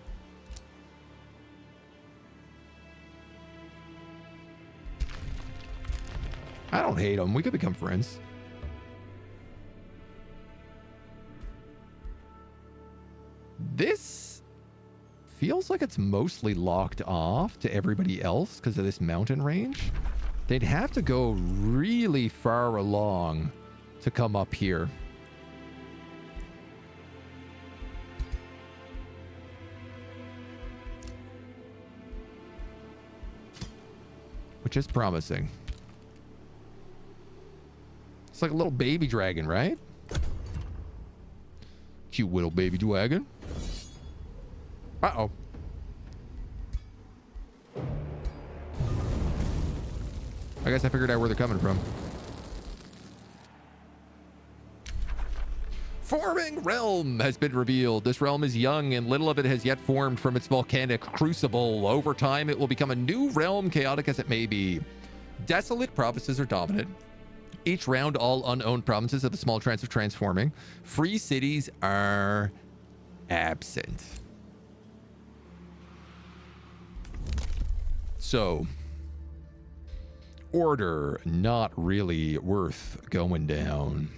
I don't hate him. We could become friends. This feels like it's mostly locked off to everybody else because of this mountain range. They'd have to go really far along to come up here. Which is promising. It's like a little baby dragon, right? Cute little baby dragon. Uh-oh. I guess I figured out where they're coming from. Forming realm has been revealed. This realm is young and little of it has yet formed from its volcanic crucible. Over time, it will become a new realm, chaotic as it may be. Desolate provinces are dominant. Each round, all unowned provinces have a small chance of transforming. Free cities are absent. So, order not really worth going down.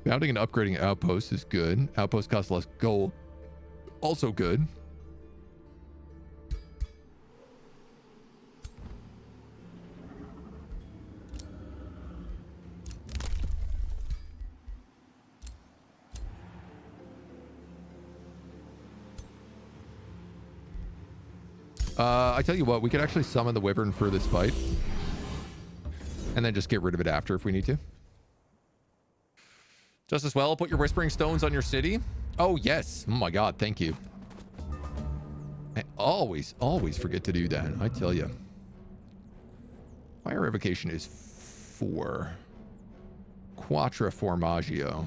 Founding and upgrading outposts is good. Outposts cost less gold. Also good. I tell you what, we could actually summon the wyvern for this fight. And then just get rid of it after if we need to. Just as well, put your whispering stones on your city. Oh, yes. Oh my God, thank you. I always forget to do that. I tell you. Fire revocation is 4. Quattro formaggio.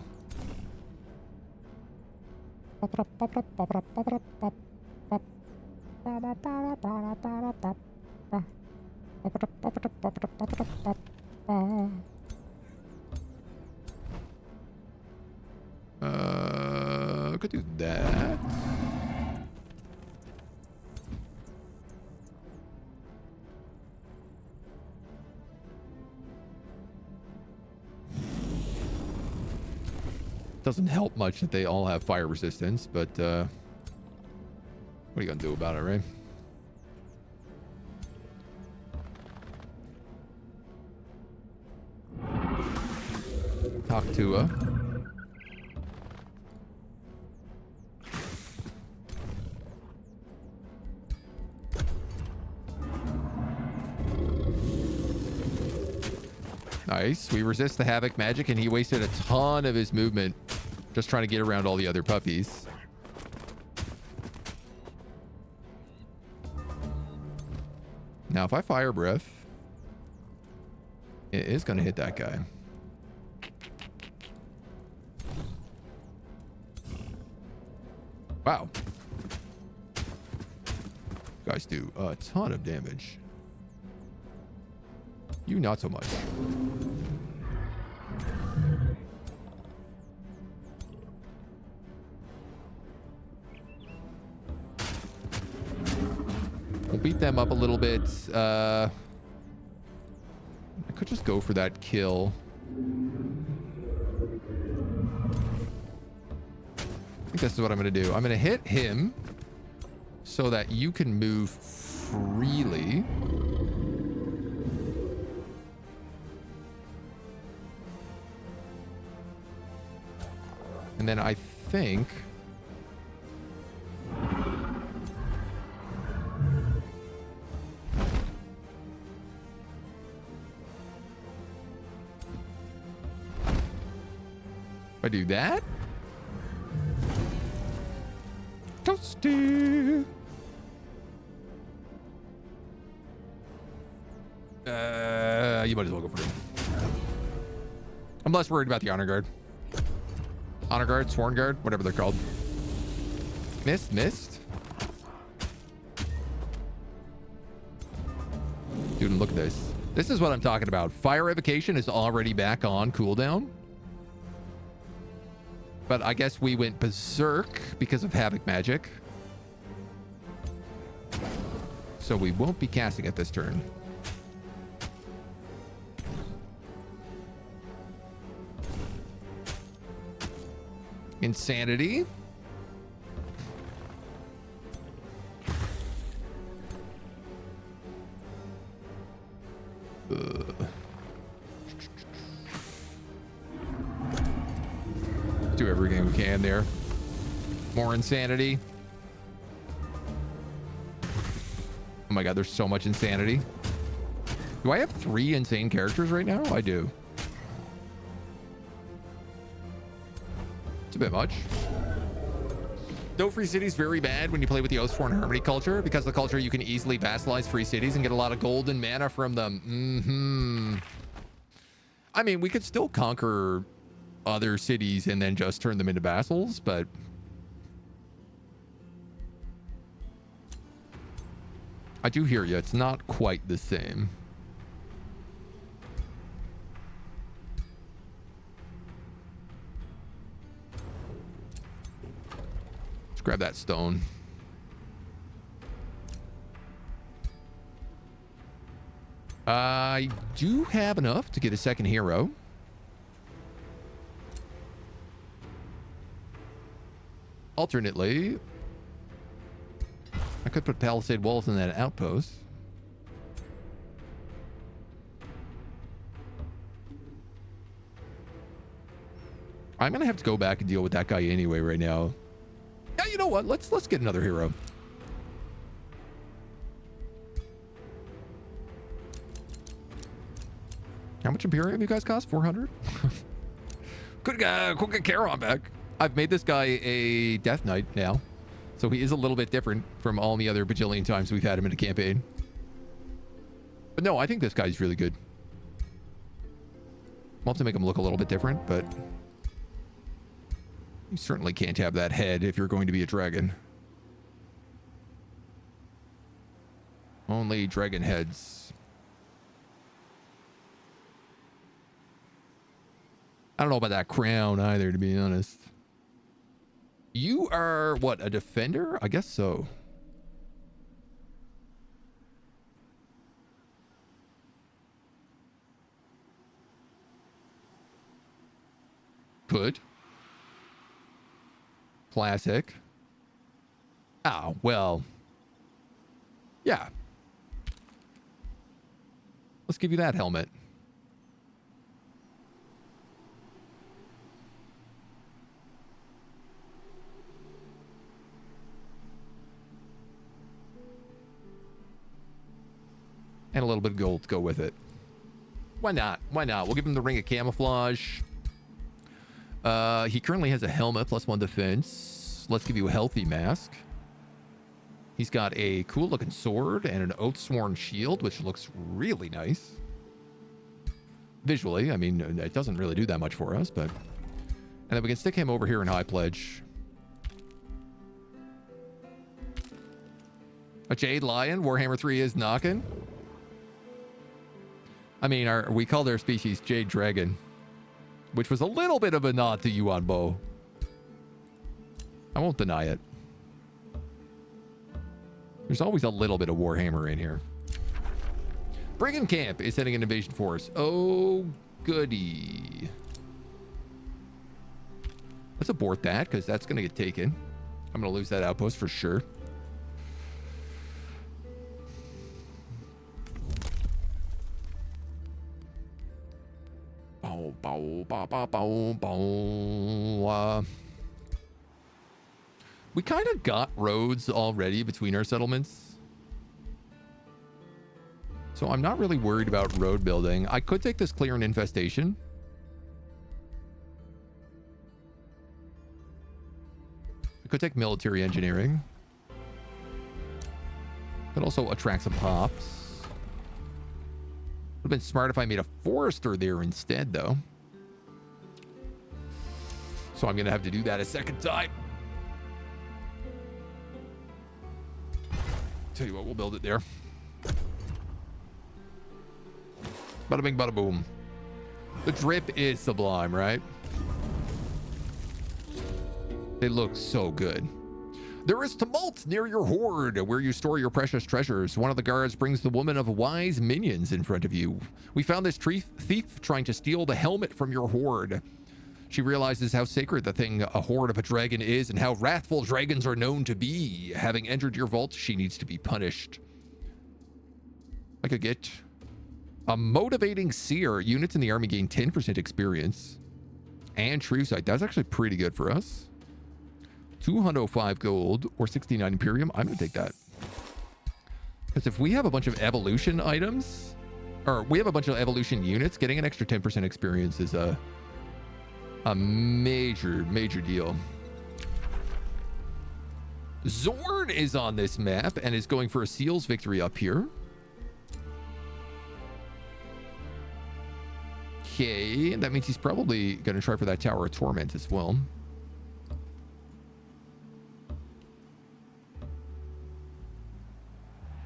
Could do that. Doesn't help much that they all have fire resistance, but what are you gonna do about it, right? Talk to her. Nice. We resist the havoc magic, and he wasted a ton of his movement just trying to get around all the other puppies. Now, if I fire breath, it is going to hit that guy. Wow. You guys do a ton of damage. You not so much. We'll beat them up a little bit. I could just go for that kill. I think this is what I'm going to do. I'm going to hit him so that you can move freely. And then I think if I do that, toasty. You might as well go for it. I'm less worried about the honor guard. Honor guard, sworn guard, whatever they're called. Missed. Dude, look at this. This is what I'm talking about. Fire revocation is already back on cooldown. But I guess we went berserk because of havoc magic. So we won't be casting it this turn. Insanity. Do everything we can there. More insanity. Oh my God, there's so much insanity. Do I have 3 insane characters right now? I do. It's a bit much. Though free cities very bad when you play with the Oathsworn Harmony culture, because the culture you can easily vassalize free cities and get a lot of golden mana from them. I mean, we could still conquer other cities and then just turn them into vassals, but I do hear you. It's not quite the same. Grab that stone. I do have enough to get a second hero. Alternately, I could put palisade walls in that outpost. I'm gonna have to go back and deal with that guy anyway right now. Yeah, you know what? Let's get another hero. How much Imperium you guys cost? 400? Could get Charon back. I've made this guy a Death Knight now. So he is a little bit different from all the other bajillion times we've had him in a campaign. But no, I think this guy's really good. We'll have to make him look a little bit different, but you certainly can't have that head if you're going to be a dragon. Only dragon heads. I don't know about that crown either, to be honest. You are, what, a defender? I guess so. Could. Classic. Oh, well. Yeah. Let's give you that helmet. And a little bit of gold to go with it. Why not? Why not? We'll give him the ring of camouflage. He currently has a helmet, +1 defense. Let's give you a healthy mask. He's got a cool looking sword and an Oathsworn shield, which looks really nice. Visually, I mean, it doesn't really do that much for us, but... And then we can stick him over here in High Pledge. A Jade Lion, Warhammer 3 is knocking. I mean, we call their species Jade Dragon, which was a little bit of a nod to Yuan Bo. I won't deny it. There's always a little bit of Warhammer in here. Brigand Camp is sending an invasion force. Oh, goody. Let's abort that, because that's going to get taken. I'm going to lose that outpost for sure. Bow, bow, bow, bow, bow, bow. We kind of got roads already between our settlements. So I'm not really worried about road building. I could take this clear an infestation. I could take military engineering. Could also attract some hops. Would have been smart if I made a forester there instead, though. So I'm going to have to do that a second time. Tell you what, we'll build it there. Bada bing, bada boom. The drip is sublime, right? They look so good. There is tumult near your hoard where you store your precious treasures. One of the guards brings the woman of wise minions in front of you. We found this thief trying to steal the helmet from your hoard. She realizes how sacred the thing a hoard of a dragon is and how wrathful dragons are known to be. Having entered your vault, she needs to be punished. I could get a motivating seer. Units in the army gain 10% experience. And true sight. That's actually pretty good for us. 205 gold or 69 Imperium. I'm going to take that. Because if we have a bunch of evolution items, or we have a bunch of evolution units, getting an extra 10% experience is a major, major deal. Zorn is on this map and is going for a Seals victory up here. Okay, that means he's probably going to try for that Tower of Torment as well.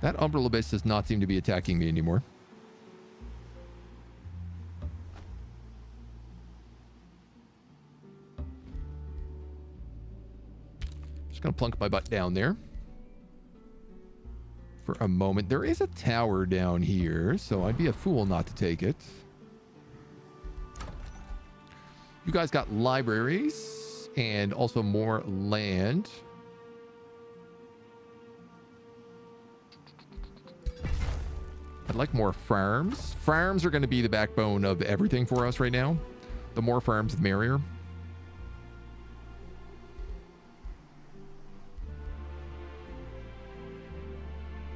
That Umbral Abyss does not seem to be attacking me anymore. Just gonna plunk my butt down there for a moment. There is a tower down here, so I'd be a fool not to take it. You guys got libraries and also more land. I'd like more farms. Farms are going to be the backbone of everything for us right now. The more farms, the merrier.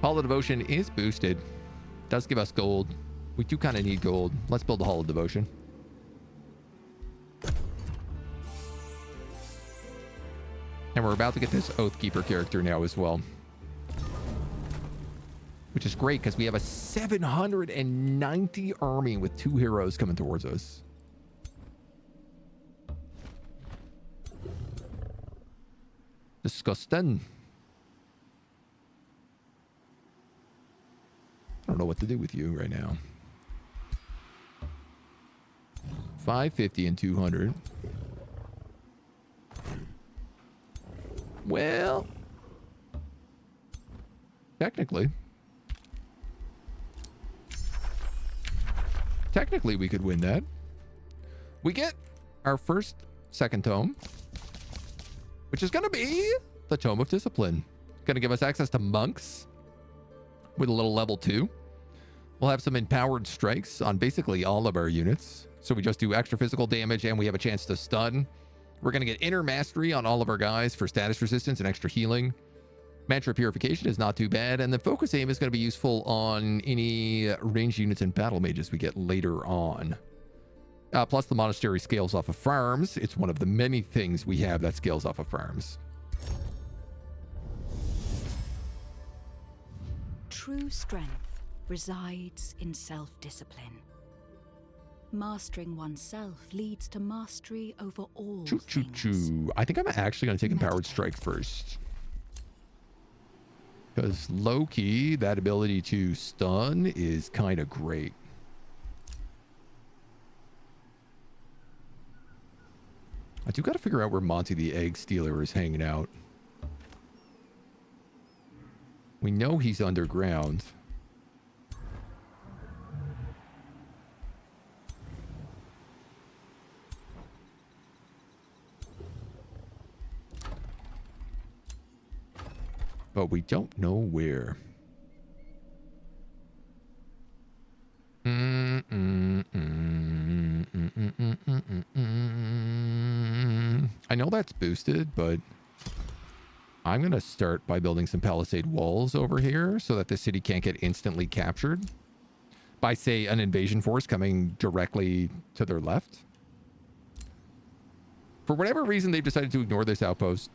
Hall of Devotion is boosted. Does give us gold. We do kind of need gold. Let's build the Hall of Devotion. And we're about to get this Oathkeeper character now as well. Which is great because we have a 790 army with 2 heroes coming towards us. Disgusting. I don't know what to do with you right now. 550 and 200. Well, technically we could win that. We get our first second tome, which is going to be the Tome of Discipline. Going to give us access to monks with a little level 2. We'll have some empowered strikes on basically all of our units. So we just do extra physical damage and we have a chance to stun. We're going to get inner mastery on all of our guys for status resistance and extra healing. Mantra purification is not too bad. And the focus aim is going to be useful on any ranged units and battle mages we get later on. Plus the monastery scales off of farms. It's one of the many things we have that scales off of farms. True strength resides in self-discipline. Mastering oneself leads to mastery over all things. I think I'm actually going to take Empowered Strike first. Because low-key, that ability to stun is kind of great. I do got to figure out where Monty the Egg Stealer is hanging out. We know he's underground. But we don't know where. I know that's boosted, but I'm going to start by building some palisade walls over here so that the city can't get instantly captured by, say, an invasion force coming directly to their left. For whatever reason, they've decided to ignore this outpost.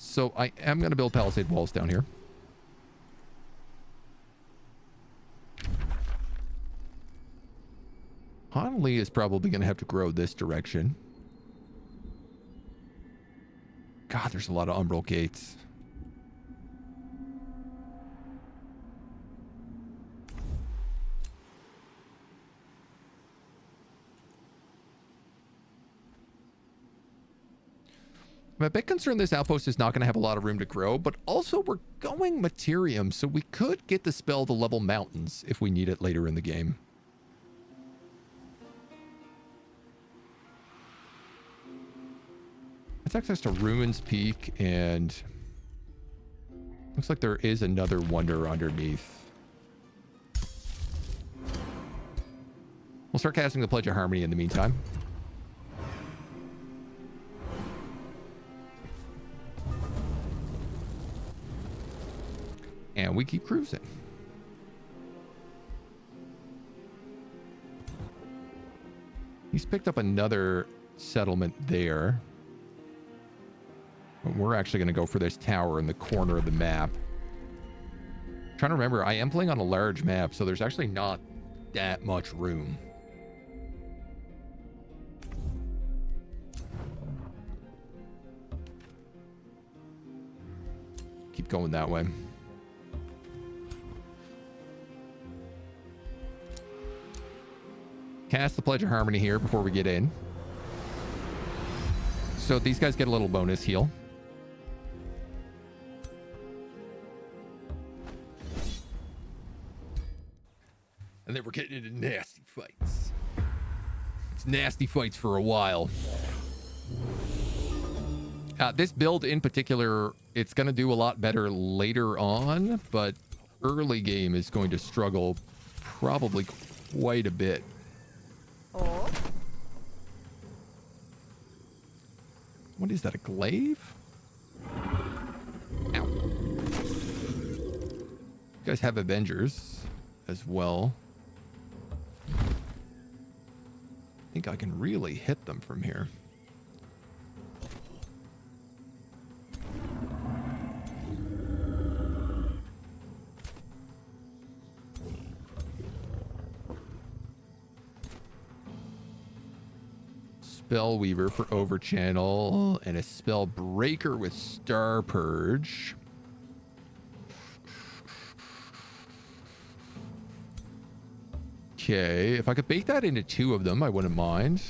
So I am going to build palisade walls down here. Honley is probably going to have to grow this direction. God, there's a lot of umbral gates. I'm a bit concerned this outpost is not going to have a lot of room to grow, but also we're going Materium, so we could get the spell to level mountains if we need it later in the game. It's access to Ruins Peak, and looks like there is another wonder underneath. We'll start casting the Pledge of Harmony in the meantime. And we keep cruising. He's picked up another settlement there. But we're actually going to go for this tower in the corner of the map. I'm trying to remember, I am playing on a large map, so there's actually not that much room. Keep going that way. Cast the Pledge of Harmony here before we get in. So these guys get a little bonus heal. And then we're getting into nasty fights. It's nasty fights for a while. This build in particular, it's going to do a lot better later on, but early game is going to struggle probably quite a bit. Oh. What is that, a glaive? Ow. You guys have Avengers as well. think I can really hit them from here. Spellweaver for Overchannel and a Spellbreaker with Star Purge. Okay, if I could bake that into 2 of them, I wouldn't mind.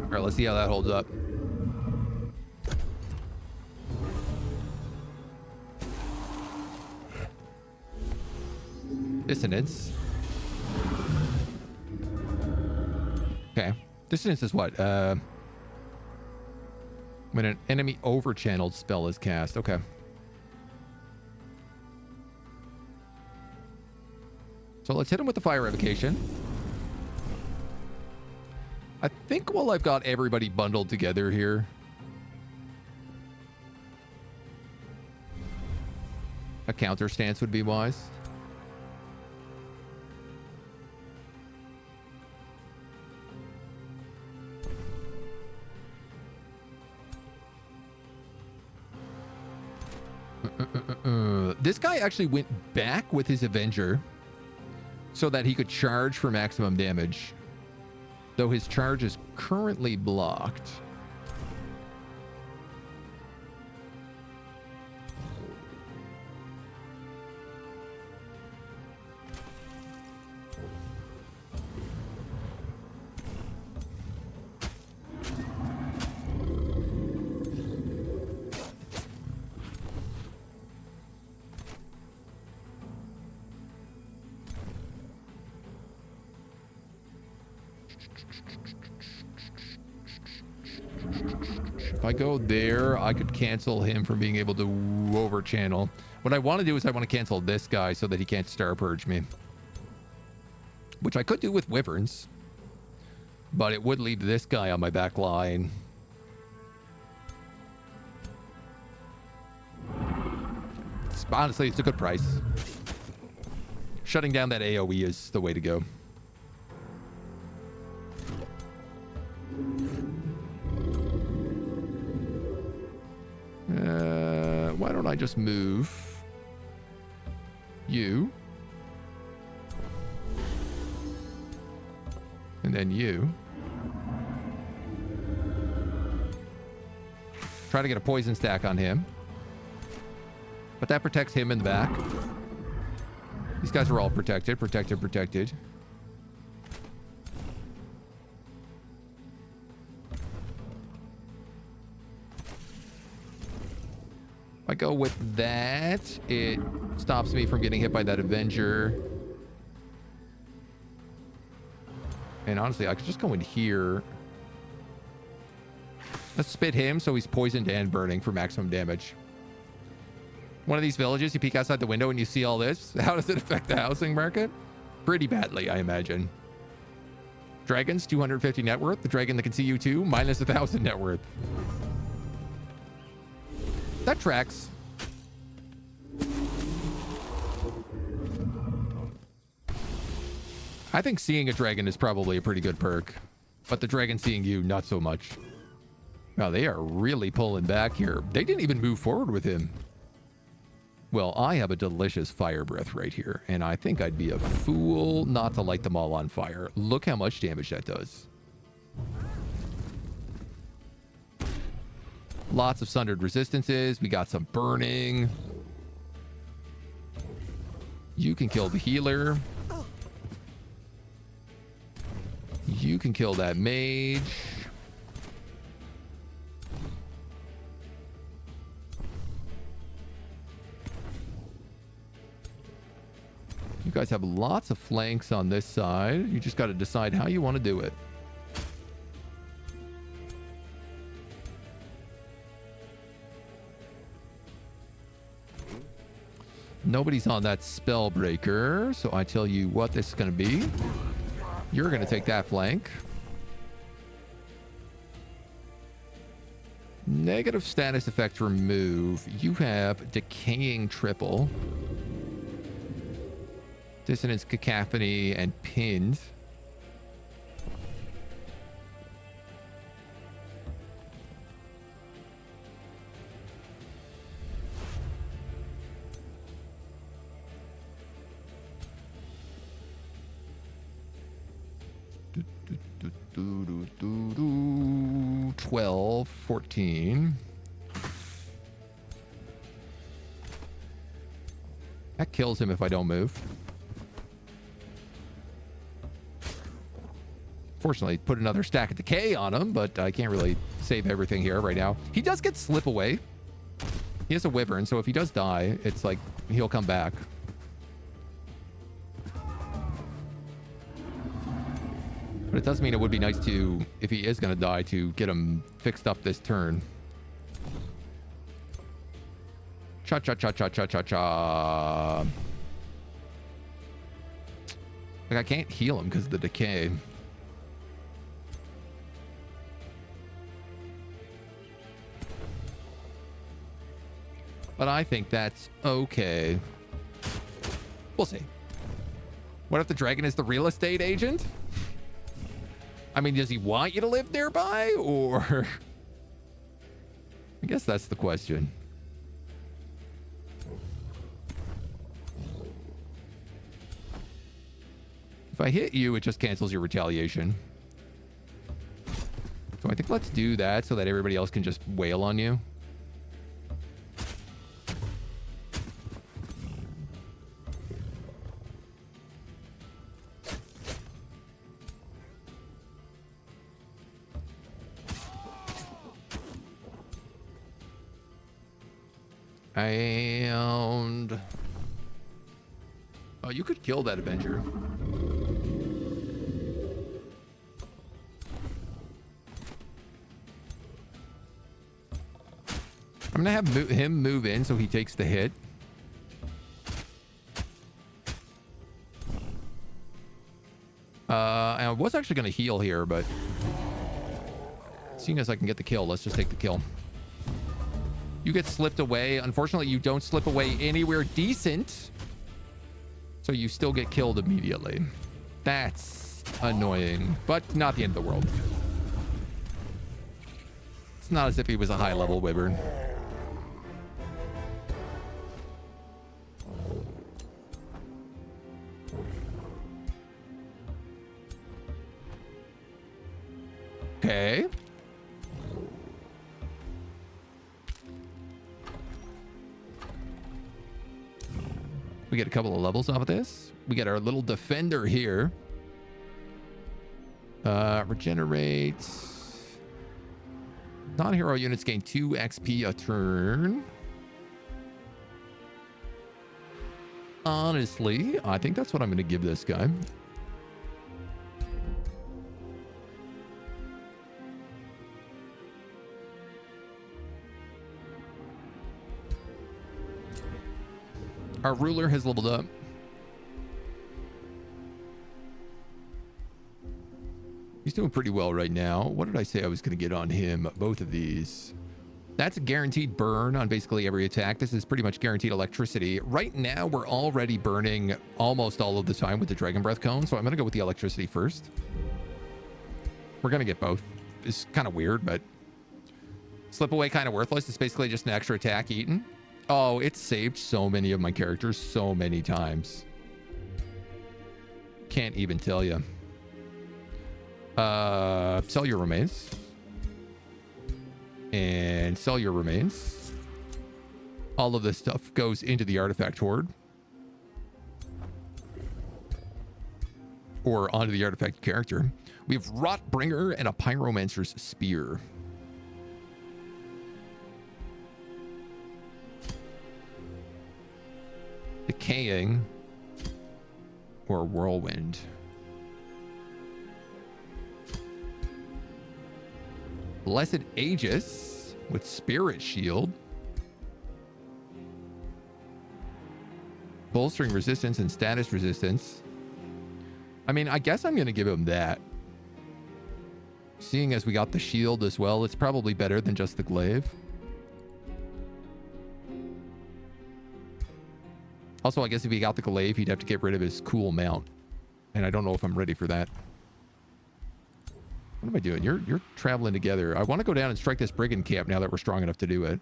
All right, let's see how that holds up. Dissonance. Okay. Dissonance is what? When an enemy overchanneled spell is cast. Okay. So let's hit him with the Fire Revocation. I think while I've got everybody bundled together here, a counter stance would be wise. This guy actually went back with his Avenger so that he could charge for maximum damage, though his charge is currently blocked. If I go there, I could cancel him from being able to overchannel. What I want to do is I want to cancel this guy so that he can't Star Purge me. Which I could do with Wyverns. But it would leave this guy on my back line. Honestly, it's a good price. Shutting down that AoE is the way to go. Why don't I just move you and then you. Try to get a poison stack on him, but that protects him in the back. These guys are all protected. I go with that, it stops me from getting hit by that Avenger. And honestly, I could just go in here. Let's spit him so he's poisoned and burning for maximum damage. One of these villages, you peek outside the window and you see all this. How does it affect the housing market? Pretty badly, I imagine. Dragons, 250 net worth. The dragon that can see you too, minus 1,000 net worth. That tracks. I think seeing a dragon is probably a pretty good perk, but the dragon seeing you, not so much. Wow, they are really pulling back here. They didn't even move forward with him. Well, I have a delicious fire breath right here, and I think I'd be a fool not to light them all on fire. Look how much damage that does. Lots of sundered resistances. We got some burning. You can kill the healer. You can kill that mage. You guys have lots of flanks on this side. You just got to decide how you want to do it. Nobody's on that Spellbreaker, so I tell you what this is going to be. You're going to take that flank. Negative status effect remove. You have Decaying Triple. Dissonance, Cacophony, and Pinned. Do, do, do, do, do. 12, 14. That kills him if I don't move. Fortunately, put another stack of decay on him, but I can't really save everything here right now. He does get slip away. He has a wyvern, so if he does die, it's like he'll come back. But it does mean it would be nice to, if he is going to die, to get him fixed up this turn. Cha-cha-cha-cha-cha-cha-cha. Like, I can't heal him because of the decay. But I think that's okay. We'll see. What if the dragon is the real estate agent? I mean, does he want you to live nearby, or... I guess that's the question. If I hit you, it just cancels your retaliation. So I think let's do that so that everybody else can just wail on you. And... oh, you could kill that Avenger. I'm gonna have him move in so he takes the hit. And I was actually gonna heal here, but seeing as I can get the kill, let's just take the kill. You get slipped away. Unfortunately, you don't slip away anywhere decent. So you still get killed immediately. That's annoying, but not the end of the world. It's not as if he was a high-level wyvern. Okay. We get a couple of levels off of this. We get our little defender here. Regenerates. Non-hero units gain 2 XP a turn. Honestly, I think that's what I'm going to give this guy. Our ruler has leveled up. He's doing pretty well right now. What did I say I was going to get on him? Both of these. That's a guaranteed burn on basically every attack. This is pretty much guaranteed electricity. Right now, we're already burning almost all of the time with the Dragon Breath Cone, so I'm going to go with the electricity first. We're going to get both. It's kind of weird, but... slip away kind of worthless. It's basically just an extra attack eaten. Oh, it saved so many of my characters so many times. Can't even tell you. Sell your remains. And sell your remains. All of this stuff goes into the artifact hoard. Or onto the artifact character. We have Rotbringer and a Pyromancer's Spear. Decaying or Whirlwind. Blessed Aegis with Spirit Shield. Bolstering resistance and status resistance. I mean, I guess I'm going to give him that. Seeing as we got the shield as well, it's probably better than just the glaive. Also, I guess if he got the glaive, he'd have to get rid of his cool mount. And I don't know if I'm ready for that. What am I doing? You're traveling together. I want to go down and strike this brigand camp now that we're strong enough to do it.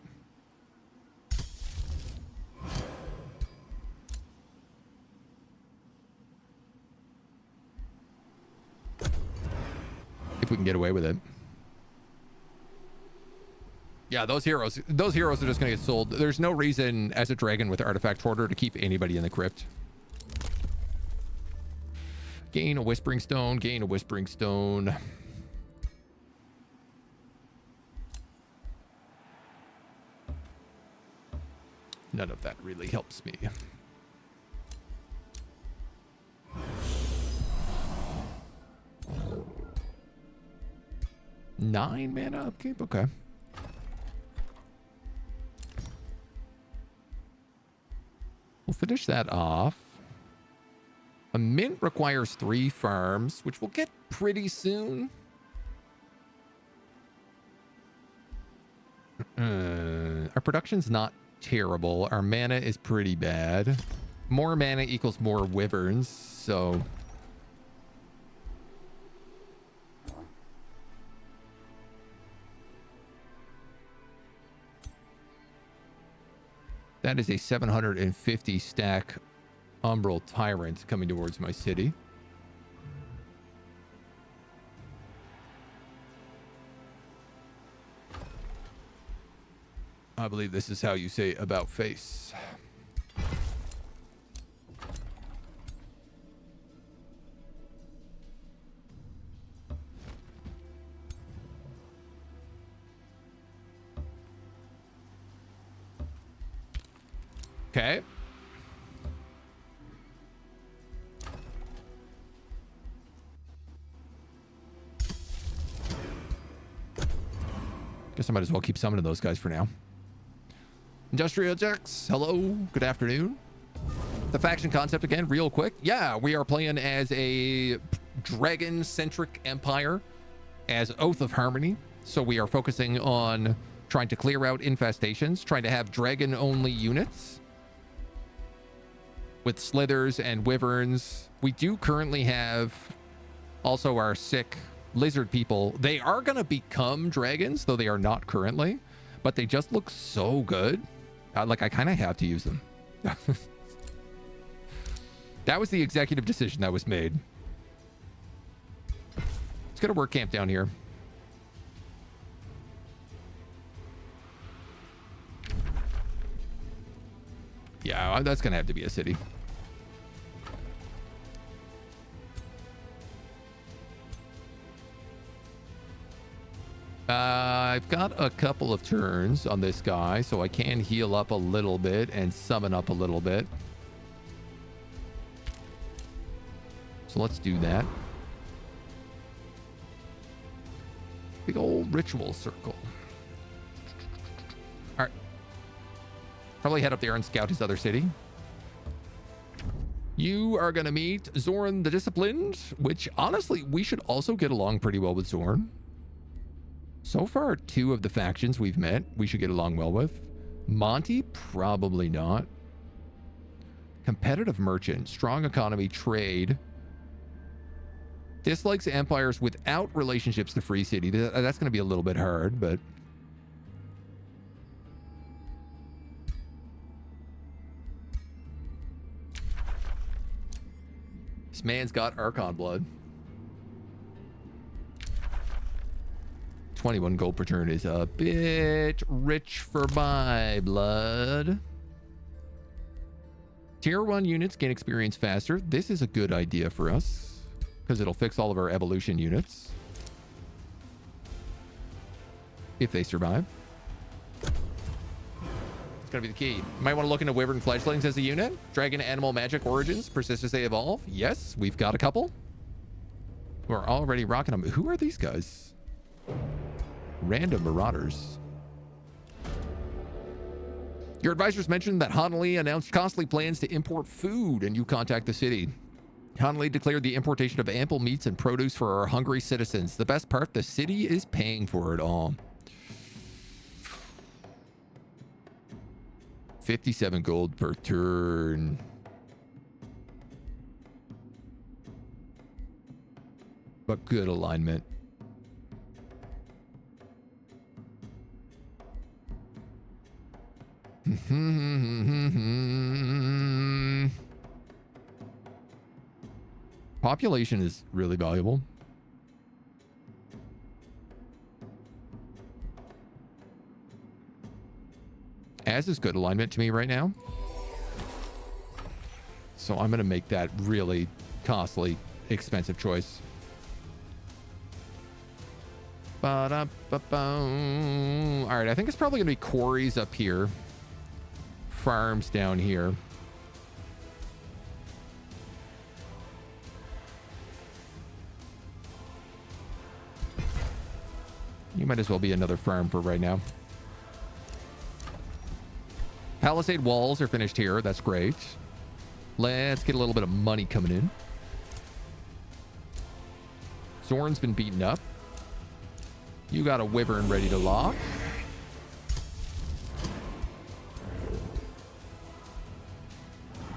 If we can get away with it. Yeah, those heroes are just going to get sold. There's no reason as a dragon with Artifact Hoarder to keep anybody in the crypt. Gain a Whispering Stone, gain a Whispering Stone. None of that really helps me. Nine mana upkeep? Okay. We'll finish that off. A mint requires 3 farms, which we'll get pretty soon. Our production's not terrible. Our mana is pretty bad. More mana equals more wyverns, so... That is a 750 stack Umbral Tyrant coming towards my city. I believe this is how you say about face. Okay. Guess I might as well keep summoning those guys for now. Industrial Jax, hello, good afternoon. The faction concept again, real quick. Yeah, we are playing as a dragon-centric empire, as Oath of Harmony. So we are focusing on trying to clear out infestations, trying to have dragon-only units with slithers and wyverns. We do currently have also our sick lizard people. They are going to become dragons, though they are not currently, but they just look so good. Like, I kind of have to use them. That was the executive decision that was made. Let's get a work camp down here. Yeah, that's going to have to be a city. I've got a couple of turns on this guy, so I can heal up a little bit and summon up a little bit. So let's do that. Big old ritual circle. All right. Probably head up there and scout his other city. You are going to meet Zorn the Disciplined, which honestly, we should also get along pretty well with Zorn. So far, 2 of the factions we've met, we should get along well with. Monty, probably not. Competitive merchant, strong economy, trade. Dislikes empires without relationships to Free City. That's going to be a little bit hard, but... This man's got Archon blood. 21 gold per turn is a bit rich for my blood. Tier 1 units gain experience faster. This is a good idea for us because it'll fix all of our evolution units if they survive. It's gonna be the key. You might want to look into Wyvern Fledglings as a unit. Dragon Animal Magic Origins persist as they evolve. Yes, we've got a couple. We're already rocking them. Who are these guys? Random Marauders. Your advisors mentioned that Hanley announced costly plans to import food, and you contact the city. Hanley declared the importation of ample meats and produce for our hungry citizens. The best part, the city is paying for it all. 57 gold per turn. But good alignment. Population is really valuable. As is good alignment to me right now. So I'm going to make that really costly, expensive choice. All right, I think it's probably going to be quarries up here. Farms down here. You might as well be another farm for right now. Palisade walls are finished here. That's great. Let's get a little bit of money coming in. Zorn's been beaten up. You got a wyvern ready to lock.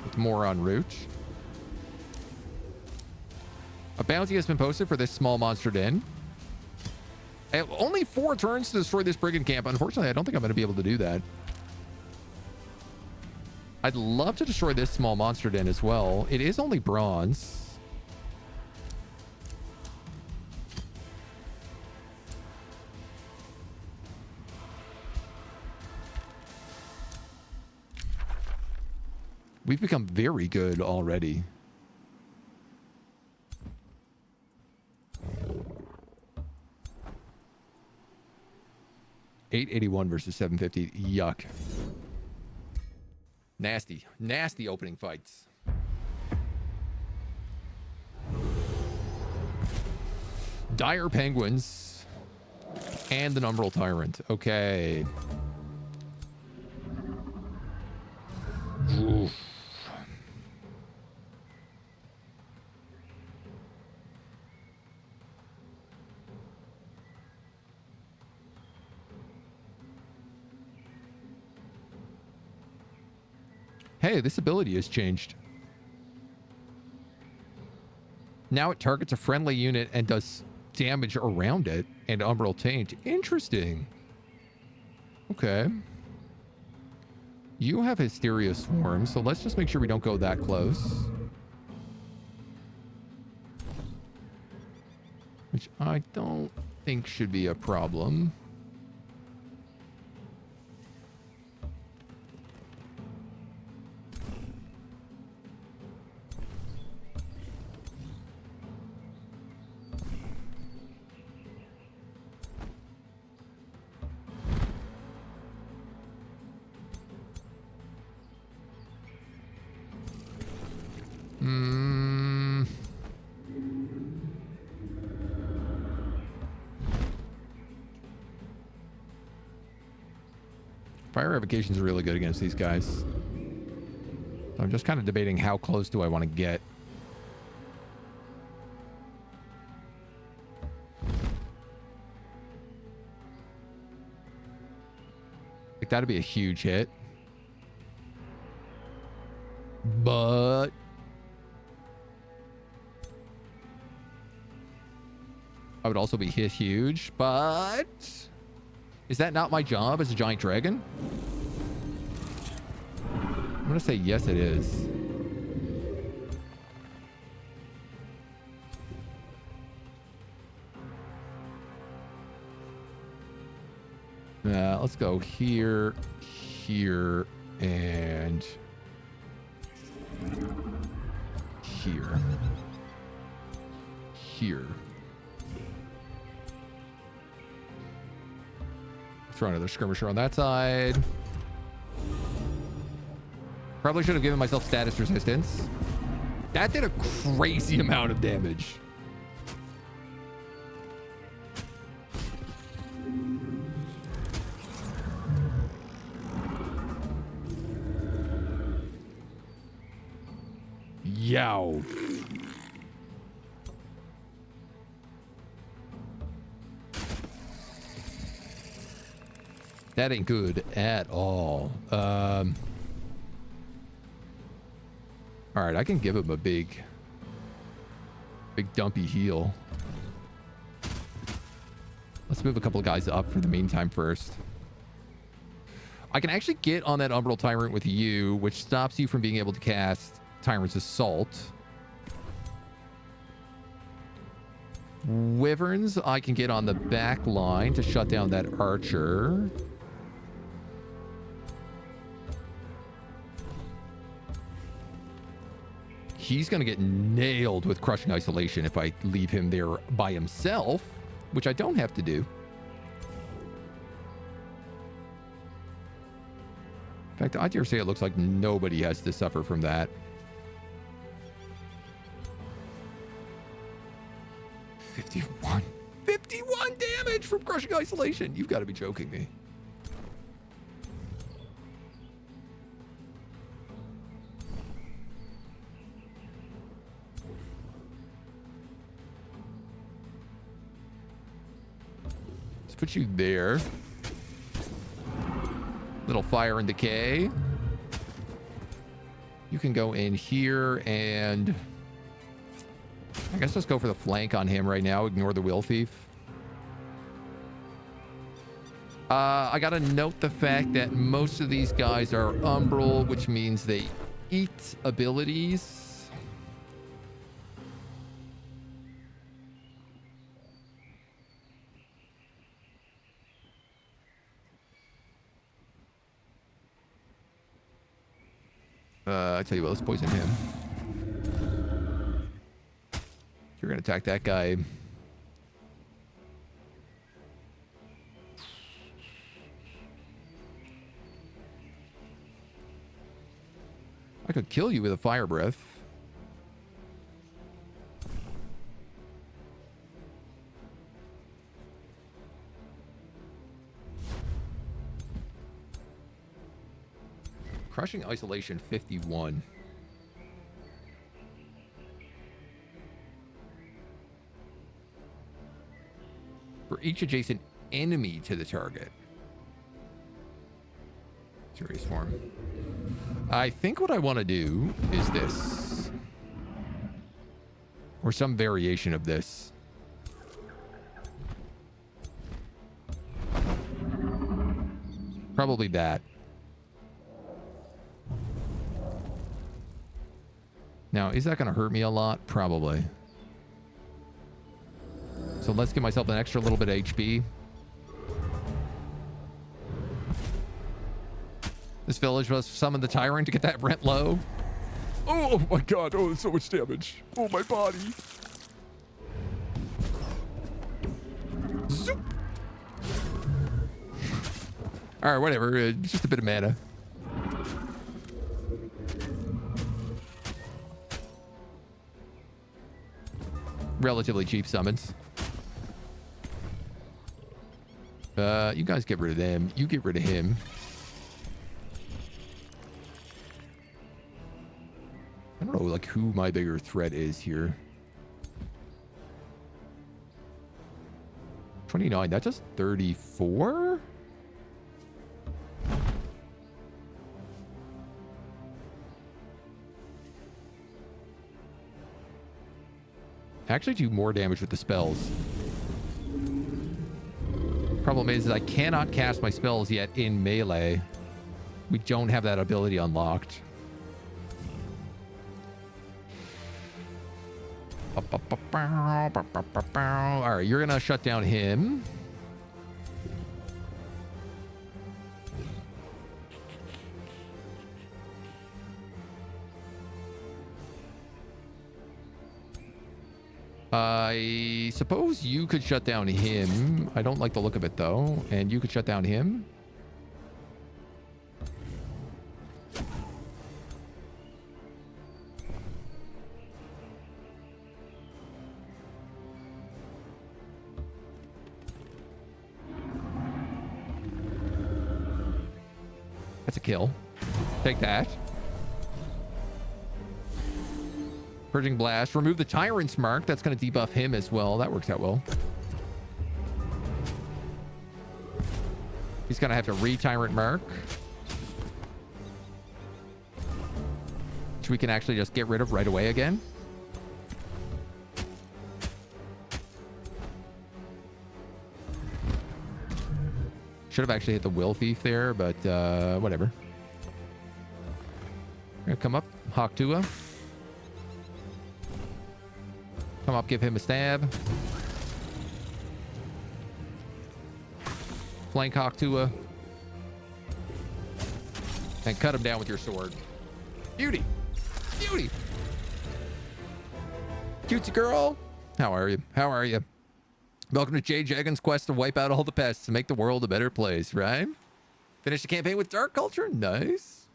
With more en route. A bounty has been posted for this small monster den. Only 4 turns to destroy this brigand camp. Unfortunately, I don't think I'm going to be able to do that. I'd love to destroy this small monster den as well. It is only bronze. We've become very good already. $881 versus 750. Yuck. Nasty. Nasty opening fights. Dire Penguins. And the Umbral Tyrant. Okay. Oof. Hey, this ability has changed. Now it targets a friendly unit and does damage around it and Umbral Taint. Interesting. Okay. You have Hysteria Swarm, so let's just make sure we don't go that close. Which I don't think should be a problem. Fire Revocation is really good against these guys. So I'm just kind of debating how close do I want to get. Like that'd be a huge hit. But I would also be hit huge, but is that not my job as a giant dragon? I'm going to say yes, it is. Let's go here, here, and here. Here. Throw another skirmisher on that side. Probably should have given myself status resistance. That did a crazy amount of damage. Yow. That ain't good at all. All right, I can give him a big dumpy heal. Let's move a couple of guys up for the meantime first. I can actually get on that Umbral Tyrant with you, which stops you from being able to cast Tyrant's Assault. Wyverns, I can get on the back line to shut down that archer. He's going to get nailed with Crushing Isolation if I leave him there by himself, which I don't have to do. In fact, I dare say it looks like nobody has to suffer from that. 51 damage from Crushing Isolation. You've got to be joking me. Let's put you there. Little fire and decay. You can go in here and I guess let's go for the flank on him right now. Ignore the Will Thief. I gotta note the fact that most of these guys are Umbral, which means they eat abilities. I tell you what, let's poison him. You're gonna attack that guy. I could kill you with a fire breath. Crushing Isolation 51. For each adjacent enemy to the target. Serious form. I think what I want to do is this. Or some variation of this. Probably that. Now, is that going to hurt me a lot? Probably. So let's give myself an extra little bit of HP. This village must summon the Tyrant to get that rent low. Oh my god, oh, so much damage. Oh, my body. Zoop. All right, whatever. Just a bit of mana. Relatively cheap summons. You guys get rid of them. You get rid of him. I don't know, like, who my bigger threat is here. 29, that does 34? Actually do more damage with the spells. Problem is I cannot cast my spells yet in melee. We don't have that ability unlocked. All right, you're gonna shut down him. I suppose you could shut down him. I don't like the look of it, though. And you could shut down him. That's a kill. Take that. Purging Blast. Remove the Tyrant's Mark. That's going to debuff him as well. That works out well. He's going to have to re-Tyrant Mark. Which we can actually just get rid of right away again. Should have actually hit the Will Thief there, but whatever. Gonna come up, Hawk Tua. Come up, give him a stab. Flank Hawk Tua. And cut him down with your sword. Beauty. Beauty. Cutesy girl. How are you? How are you? Welcome to Jay Jagan's quest to wipe out all the pests to make the world a better place, right? Finish the campaign with Dark Culture? Nice.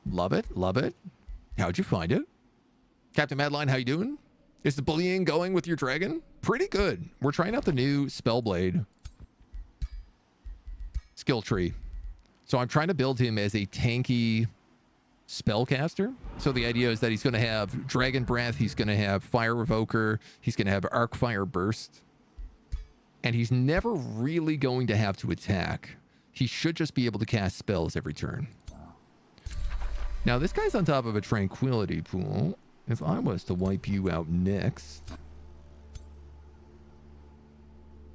Love it. Love it. How'd you find it? Captain Madeline, how you doing? Is the bullying going with your dragon? Pretty good. We're trying out the new Spellblade skill tree. So I'm trying to build him as a tanky spellcaster. So the idea is that he's going to have Dragon Breath, he's going to have Fire Revoker, he's going to have Arc Fire Burst, and he's never really going to have to attack. He should just be able to cast spells every turn. Now, this guy's on top of a Tranquility Pool. If I was to wipe you out next,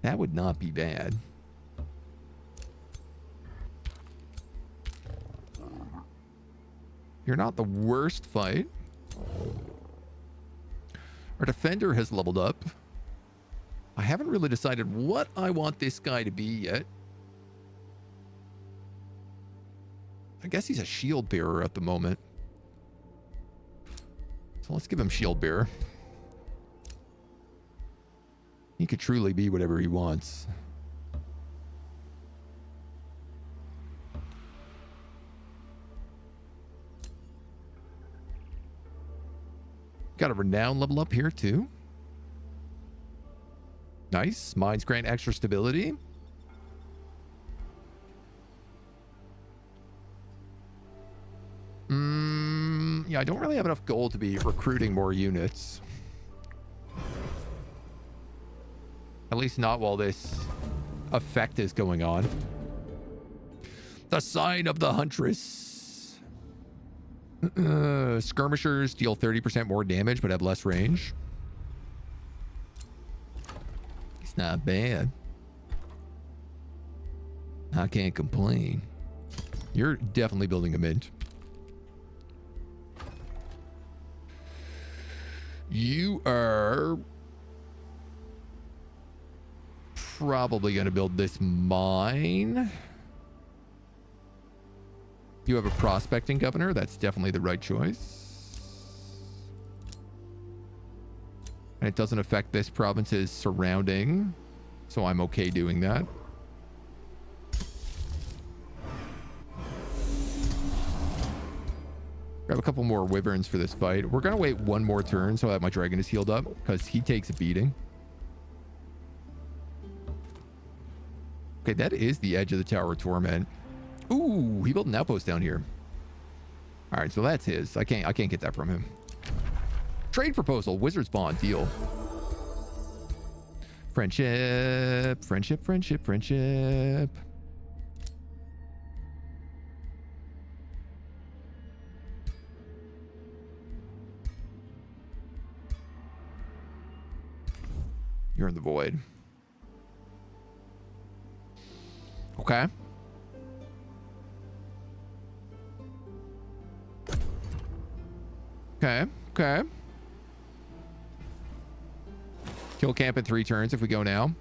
that would not be bad. You're not the worst fight. Our defender has leveled up. I haven't really decided what I want this guy to be yet. I guess he's a shield bearer at the moment. So let's give him shield bearer. He could truly be whatever he wants. Got a renown level up here too. Nice. Mines grant extra stability. Yeah, I don't really have enough gold to be recruiting more units. At least not while this effect is going on. The Sign of the Huntress. Skirmishers deal 30% more damage but have less range. It's not bad. I can't complain. You're definitely building a mint. You are probably going to build this mine. You have a prospecting governor. That's definitely the right choice. And it doesn't affect this province's surrounding, so I'm okay doing that. Grab a couple more wyverns for this fight. We're going to wait one more turn so that my dragon is healed up, because he takes a beating. Okay, that is the edge of the Tower of Torment. Ooh, he built an outpost down here. All right, so that's his. I can't get that from him. Trade proposal, Wizard's Bond, deal. Friendship, friendship, friendship, friendship. You're in the void. Okay. Okay. Okay. Kill camp in 3 turns if we go now.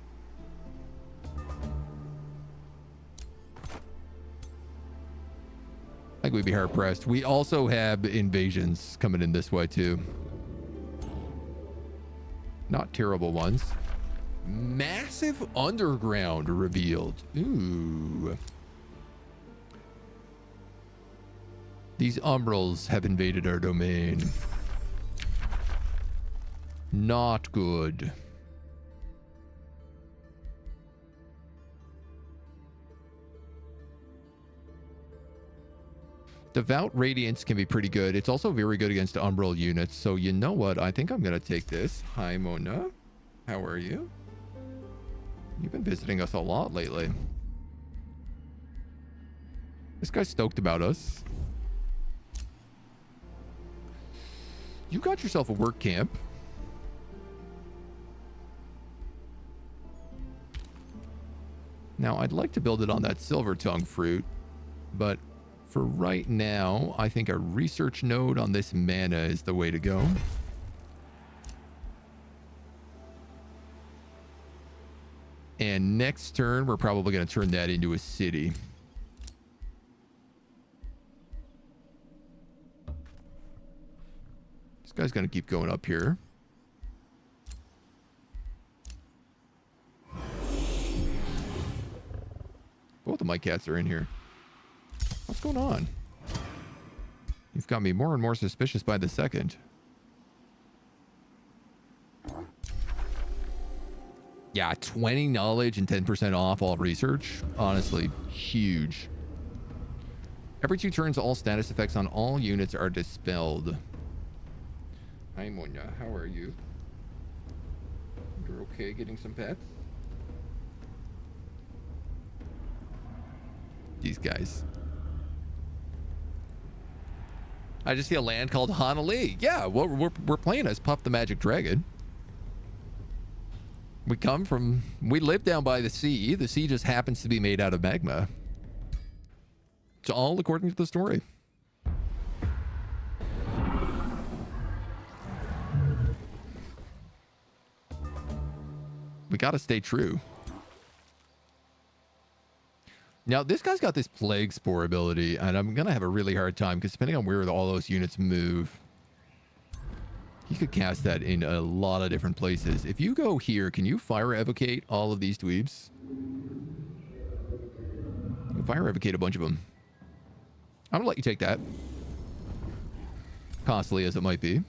I think we'd be hard pressed. We also have invasions coming in this way too. Not terrible ones. Massive underground revealed. Ooh. These umbrals have invaded our domain. Not good. Devout Radiance can be pretty good. It's also very good against Umbral units. So you know what? I think I'm going to take this. Hi, Mona. How are you? You've been visiting us a lot lately. This guy's stoked about us. You got yourself a work camp. Now, I'd like to build it on that silver tongue fruit, but for right now, I think a research node on this mana is the way to go. And next turn, we're probably going to turn that into a city. This guy's going to keep going up here. Both of my cats are in here. What's going on? You've got me more and more suspicious by the second. Yeah, 20 knowledge and 10% off all research. Honestly, huge. Every 2 turns, all status effects on all units are dispelled. Hi, Monya. How are you? You're okay getting some pets? These guys. I just see a land called Hanali. Yeah, we're playing as Puff the Magic Dragon. We live down by the sea. The sea just happens to be made out of magma. It's all according to the story. We gotta stay true. Now, this guy's got this Plague Spore ability, and I'm going to have a really hard time, because depending on where all those units move, he could cast that in a lot of different places. If you go here, can you fire evocate all of these dweebs? You can fire evocate a bunch of them. I'm going to let you take that. Costly as it might be.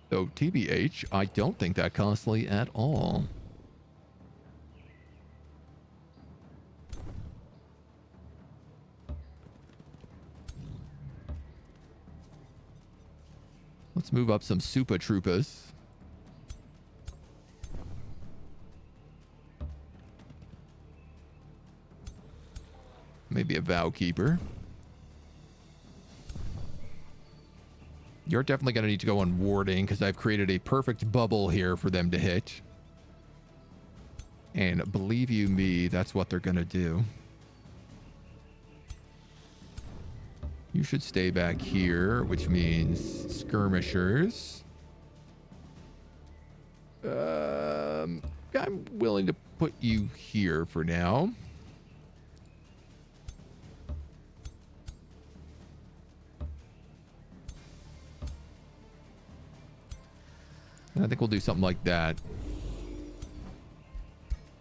So, TBH, I don't think that costly at all. Let's move up some Supa Troopas. Maybe a Vow Keeper. You're definitely going to need to go on warding, because I've created a perfect bubble here for them to hit. And believe you me, that's what they're going to do. You should stay back here, which means skirmishers. I'm willing to put you here for now. And I think we'll do something like that.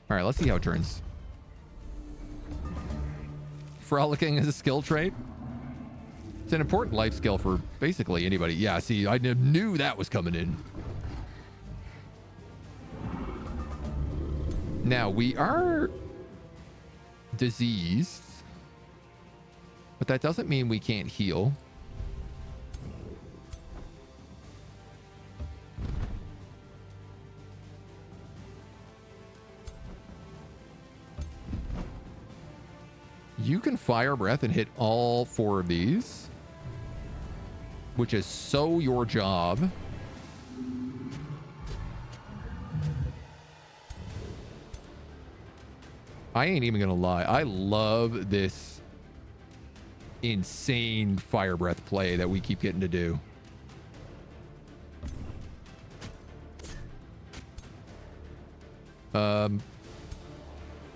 All right, let's see how it turns. Frolicking is a skill trait. It's an important life skill for basically anybody. Yeah, see, I knew that was coming in. Now, we are diseased, but that doesn't mean we can't heal. You can fire breath and hit all 4 of these, which is so your job. I ain't even gonna lie. I love this insane fire breath play that we keep getting to do.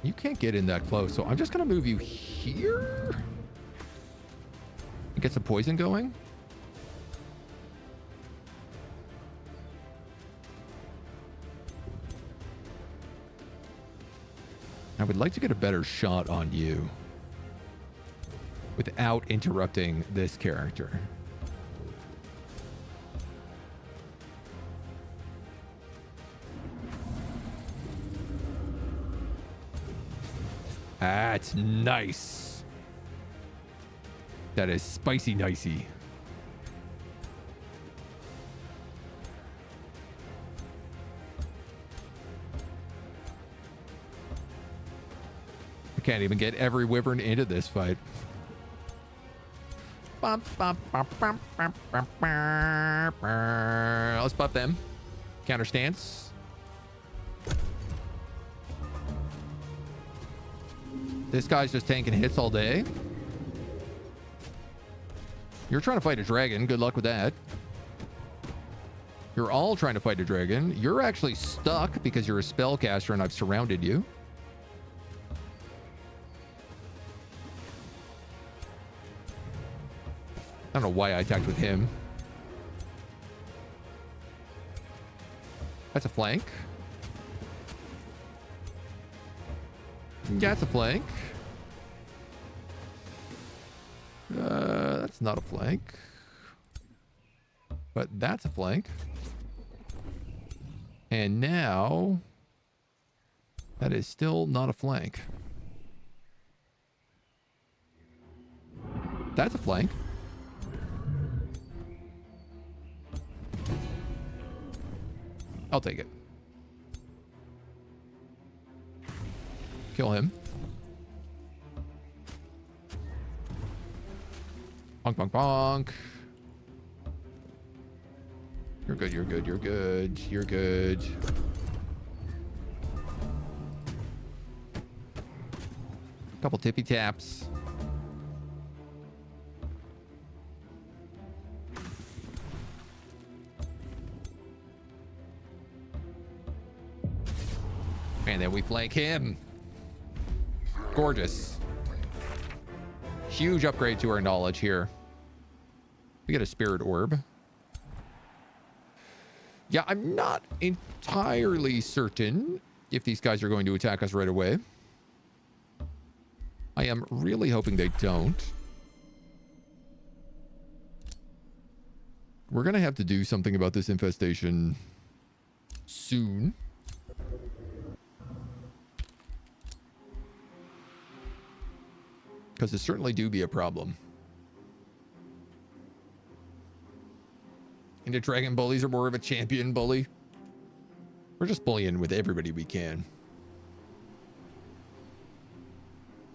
You can't get in that close, so I'm just gonna move you here and get some poison going. I would like to get a better shot on you without interrupting this character. That's nice. That is spicy nicey. I can't even get every wyvern into this fight. Let's buff them. Counter stance. This guy's just tanking hits all day. You're trying to fight a dragon. Good luck with that. You're all trying to fight a dragon. You're actually stuck because you're a spellcaster and I've surrounded you. I don't know why I attacked with him. That's a flank. Yeah, that's a flank. That's not a flank. But that's a flank. And now... that is still not a flank. That's a flank. I'll take it. Kill him. Bonk, bonk, bonk. You're good, you're good, you're good, you're good. Couple tippy taps. And then we flank him. Gorgeous. Huge upgrade to our knowledge here. We get a spirit orb. Yeah, I'm not entirely certain if these guys are going to attack us right away. I am really hoping they don't. We're going to have to do something about this infestation soon. Because it certainly do be a problem. And the dragon bullies are more of a champion bully. We're just bullying with everybody we can.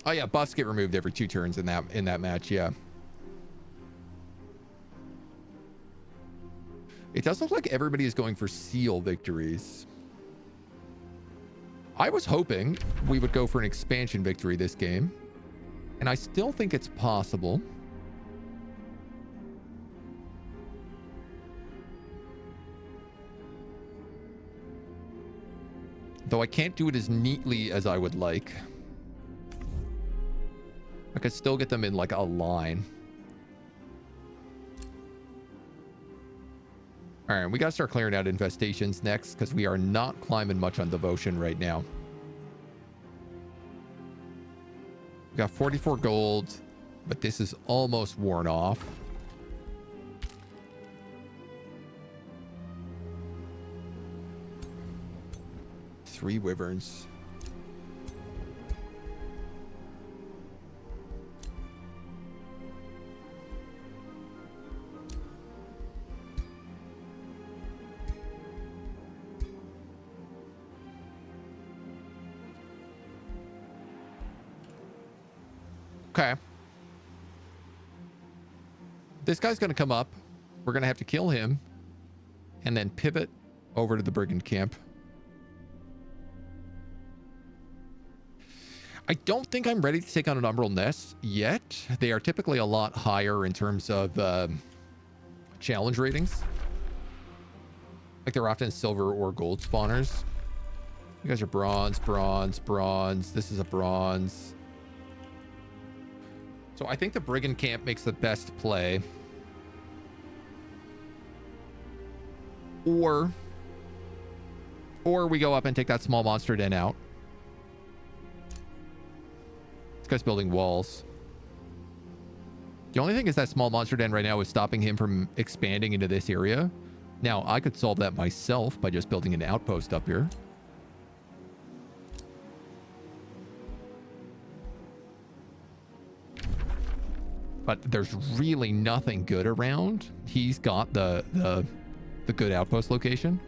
Oh yeah, buffs get removed every 2 turns in that match, yeah. It does look like everybody is going for seal victories. I was hoping we would go for an expansion victory this game. And I still think it's possible. Though I can't do it as neatly as I would like. I could still get them in like a line. All right, we got to start clearing out infestations next because we are not climbing much on devotion right now. We got 44 gold, but this is almost worn off. Three wyverns. Okay. This guy's going to come up. We're going to have to kill him and then pivot over to the brigand camp. I don't think I'm ready to take on an umbral nest yet. They are typically a lot higher in terms of challenge ratings. Like they're often silver or gold spawners. You guys are bronze, bronze, bronze. This is a bronze. So I think the brigand camp makes the best play. Or we go up and take that small monster den out. This guy's building walls. The only thing is that small monster den right now is stopping him from expanding into this area. Now, I could solve that myself by just building an outpost up here. but there's really nothing good around. He's got the good outpost location.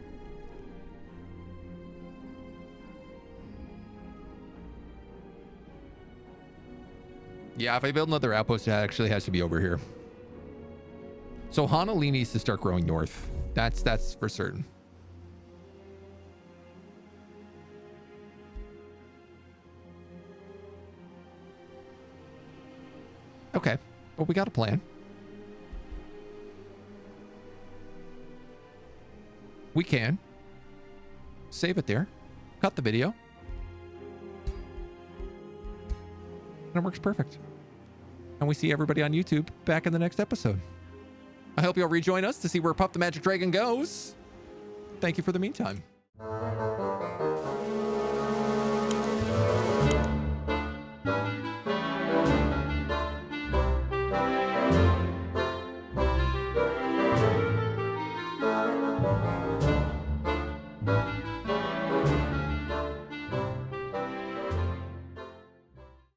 Yeah, if I build another outpost, it actually has to be over here. So Honolulu needs to start growing north. That's for certain. Okay, well, we got a plan. We can save it there, cut the video, and it works perfect. And we see everybody on YouTube back in the next episode. I hope you'll rejoin us to see where Pup the Magic Dragon goes. Thank you for the meantime.